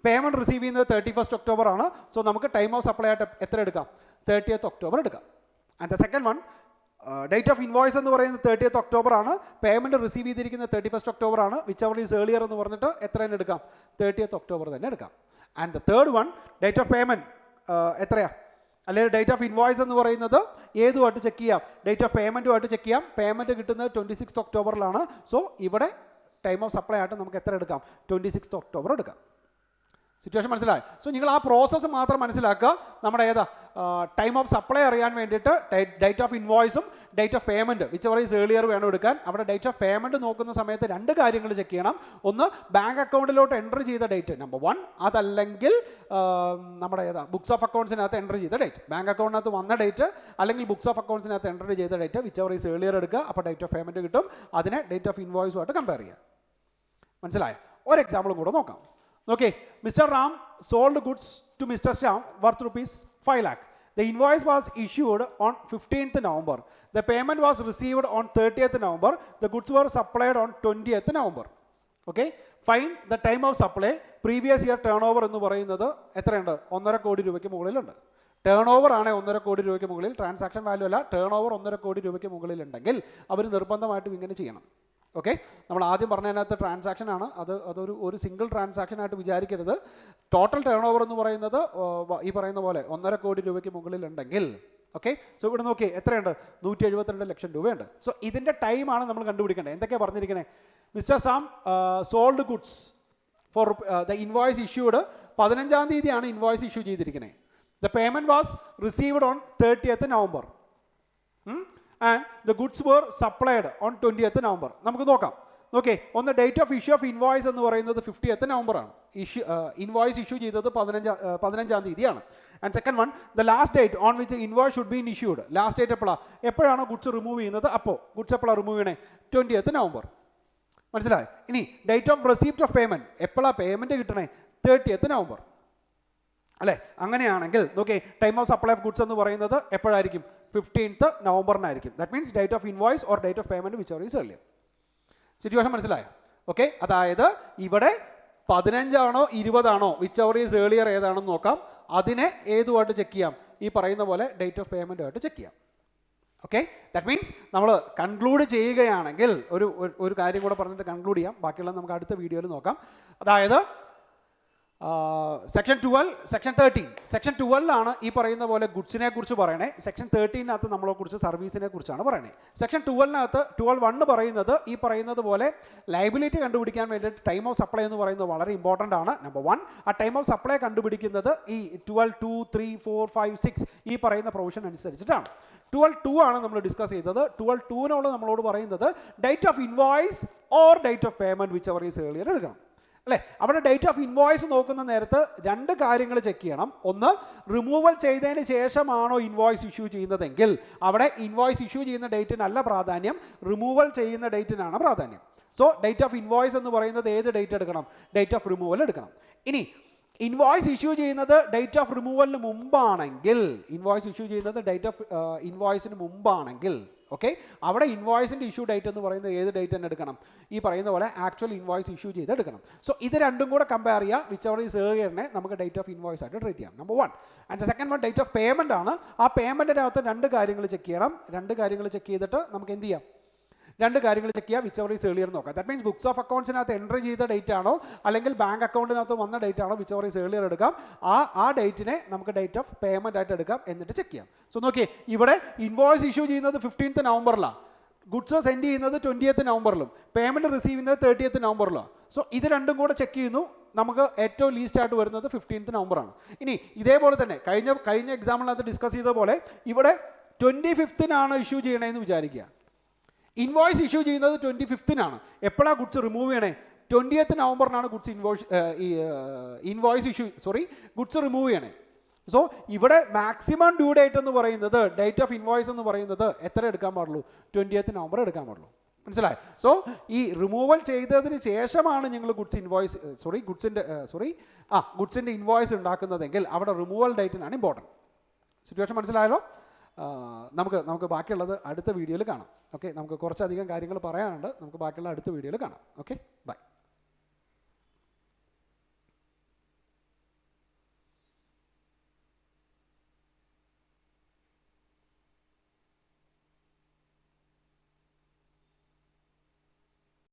S1: പേയ്മെൻറ്റ് റിസീവ് ചെയ്യുന്നത് 31st October ആണ്. സോ നമുക്ക് ടൈം ഓഫ് സപ്ലൈ ആയിട്ട് എത്ര എടുക്കാം? 30th October എടുക്കാം. And the second one date of invoice എന്ന് പറയുന്നത് 30th October ആണ്. പേയ്മെൻറ്റ് റിസീവ് ചെയ്തിരിക്കുന്നത് 31st October ആണ്. വിച്ച് എവർ ഈസ് ഏർലിയർ എന്ന് പറഞ്ഞിട്ട് എത്ര തന്നെ എടുക്കാം? 30th October തന്നെ എടുക്കാം. And the third one date of payment എത്രയാ? അല്ലെങ്കിൽ ഡേറ്റ് ഓഫ് ഇൻവോയ്സ് എന്ന് പറയുന്നത് ഏതുമായിട്ട് ചെക്ക് ചെയ്യാം? ഡേറ്റ് ഓഫ് പേയ്മെൻറ്റുമായിട്ട് ചെക്ക് ചെയ്യാം. പേയ്മെൻറ്റ് കിട്ടുന്നത് 26th October. സോ ഇവിടെ ടൈം ഓഫ് സപ്ലൈ ആയിട്ട് നമുക്ക് എത്ര എടുക്കാം? 26th October എടുക്കാം. സിറ്റുവേഷൻ മനസ്സിലായി? സോ നിങ്ങൾ ആ പ്രോസസ്സ് മാത്രം മനസ്സിലാക്കുക. നമ്മുടെ ഏതാ ടൈം ഓഫ് സപ്ലൈ അറിയാൻ വേണ്ടിയിട്ട് ഡേറ്റ് ഓഫ് ഇൻവോയ്സും date of payment whichever is earlier വേണം എടുക്കാൻ. അവിടെ ഡേറ്റ് ഓഫ് പേയ്മെൻറ്റ് നോക്കുന്ന സമയത്ത് രണ്ട് കാര്യങ്ങൾ ചെക്ക് ചെയ്യണം. ഒന്ന്, ബാങ്ക് അക്കൗണ്ടിലോട്ട് എൻ്റർ ചെയ്ത ഡേറ്റ് നമ്പർ 1, അതല്ലെങ്കിൽ നമ്മുടെ ഏതാ ബുക്സ് ഓഫ് അക്കൗണ്ട്സിനകത്ത് എൻ്റർ ചെയ്ത ഡേറ്റ്. ബാങ്ക് അക്കൗണ്ടിനകത്ത് വന്ന ഡേറ്റ് അല്ലെങ്കിൽ ബുക്സ് ഓഫ് അക്കൗണ്ട്സിനകത്ത് എൻ്റർ ചെയ്ത date which ever is earlier എടുക്കുക. അപ്പോൾ ഡേറ്റ് ഓഫ് പേയ്മെൻറ്റ് കിട്ടും. അതിനെ ഡേറ്റ് ഓഫ് ഇൻവോയ്സുമായിട്ട് കമ്പയർ ചെയ്യുക. മനസ്സിലായോ? ഒരു എക്സാമ്പിളും കൂടെ നോക്കാം. Okay, Mr. Ram sold goods to Mr. Shyam worth ₹5 lakh. The invoice was issued on 15th November. The payment was received on 30th November. The goods were supplied on 20th November. Okay, find the time of supply. Previous year turnover എന്ന് പറയുന്നത് എത്രയുണ്ട്? 1.5 കോടി രൂപയ്ക്ക് മുകളിലുണ്ട്. Turn over ആണ് 1.5 കോടി രൂപയ്ക്ക് മുകളിൽ. ട്രാൻസാക്ഷൻ വാല്യൂ അല്ല. ടേൺ ഓവർ 1.5 കോടി രൂപയ്ക്ക് മുകളിലുണ്ടെങ്കിൽ അവർ നിർബന്ധമായിട്ടും ഇങ്ങനെ ചെയ്യണം. ഓക്കെ, നമ്മൾ ആദ്യം പറഞ്ഞതിനകത്ത് ട്രാൻസാക്ഷൻ ആണ്. അതൊരു സിംഗിൾ ട്രാൻസാക്ഷൻ ആയിട്ട് വിചാരിക്കരുത്. ടോട്ടൽ ടേൺ ഓവർ എന്ന് പറയുന്നത് ഈ പറയുന്ന പോലെ 1.5 കോടി രൂപയ്ക്ക് മുകളിലുണ്ടെങ്കിൽ ഓക്കെ. സോ ഇവിടെ നോക്കി എത്രയുണ്ട്? 172 ലക്ഷം രൂപയുണ്ട്. സോ ഇതിൻ്റെ ടൈമാണ് നമ്മൾ കണ്ടുപിടിക്കേണ്ടത്. എന്തൊക്കെയാണ് പറഞ്ഞിരിക്കണേ? Mister Sam sold goods for the invoice issued 15-ാം തീയതിയാണ് ഇൻവോയ്സ് ഇഷ്യൂ ചെയ്തിരിക്കുന്നത്. The payment was received on 30th November. And the goods were supplied on 20th November. നമുക്ക് നോക്കാം. ഓക്കെ, ഒന്ന് date of issue of invoice എന്ന് പറയുന്നത് 50th November ആണ്. Invoice issue ചെയ്തത് 15-ാം തീയതിയാണ്. And second one, the last date on which invoice should be issued. Last date എപ്പോഴാണ് goods remove ചെയ്യുന്നത്? അപ്പോൾ ഗുഡ്സ് എപ്പോഴാണ് റിമൂവ് ചെയ്യണേ? 20th November. മനസ്സിലായി? ഇനി date of receipt of payment എപ്പോഴാണ് പേയ്മെൻറ്റ് കിട്ടണേ? 30th November അല്ലേ? അങ്ങനെയാണെങ്കിൽ നോക്കി time of supply of goods എന്ന് പറയുന്നത് എപ്പോഴായിരിക്കും? 15th November that means date of invoice or date of payment whichever is earlier. Situation മനസ്സിലായോ? ഓക്കെ, അതായത് ഇവിടെ 15 ആണോ 20 ആണോ വിച്ച് എവർ ഈസ് ഏർലിയർ ഏതാണെന്ന് നോക്കാം. അതിനെ ഏതുമായിട്ട് ചെക്ക് ചെയ്യാം? ഈ പറയുന്ന പോലെ ഡേറ്റ് ഓഫ് പേയ്മെൻറ്റുമായിട്ട് ചെക്ക് ചെയ്യാം. ഓക്കെ, ദാറ്റ് മീൻസ് നമ്മൾ കൺക്ലൂഡ് ചെയ്യുകയാണെങ്കിൽ ഒരു കാര്യം കൂടെ പറഞ്ഞിട്ട് കൺക്ലൂഡ് ചെയ്യാം. ബാക്കിയുള്ളത് നമുക്ക് അടുത്ത വീഡിയോയിൽ നോക്കാം. അതായത് സെക്ഷൻ 12, സെക്ഷൻ 13. സെക്ഷൻ 12 ഈ പറയുന്ന പോലെ ഗുഡ്സിനെ കുറിച്ച് പറയണേ. സെക്ഷൻ 13 നമ്മളെ കുറിച്ച് സർവീസിനെ കുറിച്ചാണ് പറയണേ. സെക്ഷൻ 12 പറയുന്നത് ഈ പറയുന്നത് പോലെ ലയബിലിറ്റി കണ്ടുപിടിക്കാൻ വേണ്ടിയിട്ട് ടൈം ഓഫ് സപ്ലൈ എന്ന് പറയുന്നത് വളരെ ഇമ്പോർട്ടൻ്റ് ആണ്. നമ്പർ 1, ആ ടൈം ഓഫ് സപ്ലൈ കണ്ടുപിടിക്കുന്നത് ഈ 12(2), 3, 4, 5, 6 ഈ പറയുന്ന പ്രൊവിഷൻ അനുസരിച്ചിട്ടാണ്. 12(2) ആണ് നമ്മൾ ഡിസ്കസ് ചെയ്തത്. 12(2) നമ്മളോട് പറയുന്നത് date of invoice or date of payment whichever is earlier എടുക്കണം അല്ലേ? അവിടെ ഡേറ്റ് ഓഫ് ഇൻവോയ്സ് നോക്കുന്ന നേരത്ത് രണ്ട് കാര്യങ്ങൾ ചെക്ക് ചെയ്യണം. ഒന്ന്, റിമൂവൽ ചെയ്തതിന് ശേഷമാണോ ഇൻവോയ്സ് ഇഷ്യൂ ചെയ്യുന്നതെങ്കിൽ അവിടെ ഇൻവോയ്സ് ഇഷ്യൂ ചെയ്യുന്ന ഡേറ്റിനല്ല പ്രാധാന്യം, റിമൂവൽ ചെയ്യുന്ന ഡേറ്റിനാണ് പ്രാധാന്യം. സോ ഡേറ്റ് ഓഫ് ഇൻവോയ്സ് എന്ന് പറയുന്നത് ഏത് ഡേറ്റ് എടുക്കണം? ഡേറ്റ് ഓഫ് റിമൂവൽ എടുക്കണം. ഇനി ഇൻവോയ്സ് ഇഷ്യൂ ചെയ്യുന്നത് ഡേറ്റ് ഓഫ് റിമൂവലിന് മുമ്പാണെങ്കിൽ, ഇൻവോയ്സ് ഇഷ്യൂ ചെയ്യുന്നത് ഡേറ്റ് ഓഫ് ഇൻവോയ്സിന് മുമ്പാണെങ്കിൽ ഓക്കെ, അവിടെ ഇൻവോയ്സിൻ്റെ ഇഷ്യൂ ഡേറ്റ് എന്ന് പറയുന്നത് ഏത് ഡേറ്റ് തന്നെ എടുക്കണം? ഈ പറയുന്ന പോലെ ആക്ച്വൽ ഇൻവോയ്സ് ഇഷ്യൂ ചെയ്ത് എടുക്കണം. സോ ഇത് രണ്ടും കൂടെ കമ്പയർ ചെയ്യുക. വിച്ച് എവർ ഈസ് ഏർലിയറിനെ നമുക്ക് ഡേറ്റ് ഓഫ് ഇൻവോയ്സ് ആയിട്ട് ട്രീറ്റ് ചെയ്യാം. Number 1. And second one date of payment ആണ്. ആ പേയ്മെൻറ്റിൻ്റെ അകത്ത് രണ്ട് കാര്യങ്ങൾ ചെക്ക് ചെയ്യണം. രണ്ട് കാര്യങ്ങൾ ചെക്ക് ചെയ്തിട്ട് നമുക്ക് എന്ത് ചെയ്യാം? രണ്ട് കാര്യങ്ങൾ ചെക്ക് ചെയ്യുക, വിച്ച് എവർ ഈസ് ഏർലിയർ നോക്കാം. ദാറ്റ് മീൻസ് ബുക്സ് ഓഫ് അക്കൗണ്ട്സിനകത്ത് എൻട്രി ചെയ്ത ഡേറ്റ് ആണോ അല്ലെങ്കിൽ ബാങ്ക് അക്കൗണ്ടിനകത്ത് വന്ന ഡേറ്റ് ആണോ, വിച്ച് എവർ ഈസ് ഏർലിയർ എടുക്കാം. ആ ഡേറ്റിനെ നമുക്ക് ഡേറ്റ് ഓഫ് പേയ്മെന്റ് ആയിട്ട് എടുക്കാം, എന്നിട്ട് ചെക്ക് ചെയ്യാം. സോ നോക്കിയേ, ഇവിടെ ഇൻവോയ്സ് ഇഷ്യൂ ചെയ്യുന്നത് 15th നവംബറിലാണ്, ഗുഡ്സ് സെൻഡ് ചെയ്യുന്നത് 20th നവംബറിലും, പേയ്മെന്റ് റിസീവ് ചെയ്യുന്നത് 30th നവംബറിലാണ്. സോ ഇത് രണ്ടും കൂടെ ചെക്ക് ചെയ്യുന്നു, നമുക്ക് ഏറ്റവും ലീസ്റ്റ് ആയിട്ട് വരുന്നത് 15th നവംബറാണ്. ഇനി ഇതേപോലെ തന്നെ കഴിഞ്ഞ എക്സാമ്പിളിനകത്ത് ഡിസ്കസ് ചെയ്ത പോലെ ഇവിടെ 25th ഇഷ്യൂ ചെയ്യണമെന്ന് വിചാരിക്കുക. ഇൻവോയ്സ് ഇഷ്യൂ ചെയ്യുന്നത് 25th എപ്പോഴാണ് ഗുഡ്സ് റിമൂവ് ചെയ്യണേ? 20th നവംബറിനാണ് ഗുഡ്സ് ഗുഡ്സ് റിമൂവ് ചെയ്യണേ. സോ ഇവിടെ മാക്സിമം ഡ്യൂ ഡേറ്റ് എന്ന് പറയുന്നത്, ഡേറ്റ് ഓഫ് ഇൻവോയ്സ് എന്ന് പറയുന്നത് എത്ര എടുക്കാൻ പാടുള്ളൂ? 20th നവംബർ എടുക്കാൻ പാടുള്ളൂ. മനസ്സിലായി? സോ ഈ റിമൂവൽ ചെയ്തതിന് ശേഷമാണ് നിങ്ങൾ ഗുഡ്സിൻ്റെ ഇൻവോയ്സ് ഉണ്ടാക്കുന്നതെങ്കിൽ അവിടെ റിമൂവൽ ഡേറ്റിനാണ് ഇമ്പോർട്ടൻറ്റ്. സിറ്റുവേഷൻ മനസ്സിലായല്ലോ? നമുക്ക് ബാക്കിയുള്ളത് അടുത്ത വീഡിയോയിൽ കാണാം. ഓക്കെ, നമുക്ക് കുറച്ചധികം കാര്യങ്ങൾ പറയാനുണ്ട്, നമുക്ക് ബാക്കിയുള്ള അടുത്ത വീഡിയോയിൽ കാണാം. Okay, by.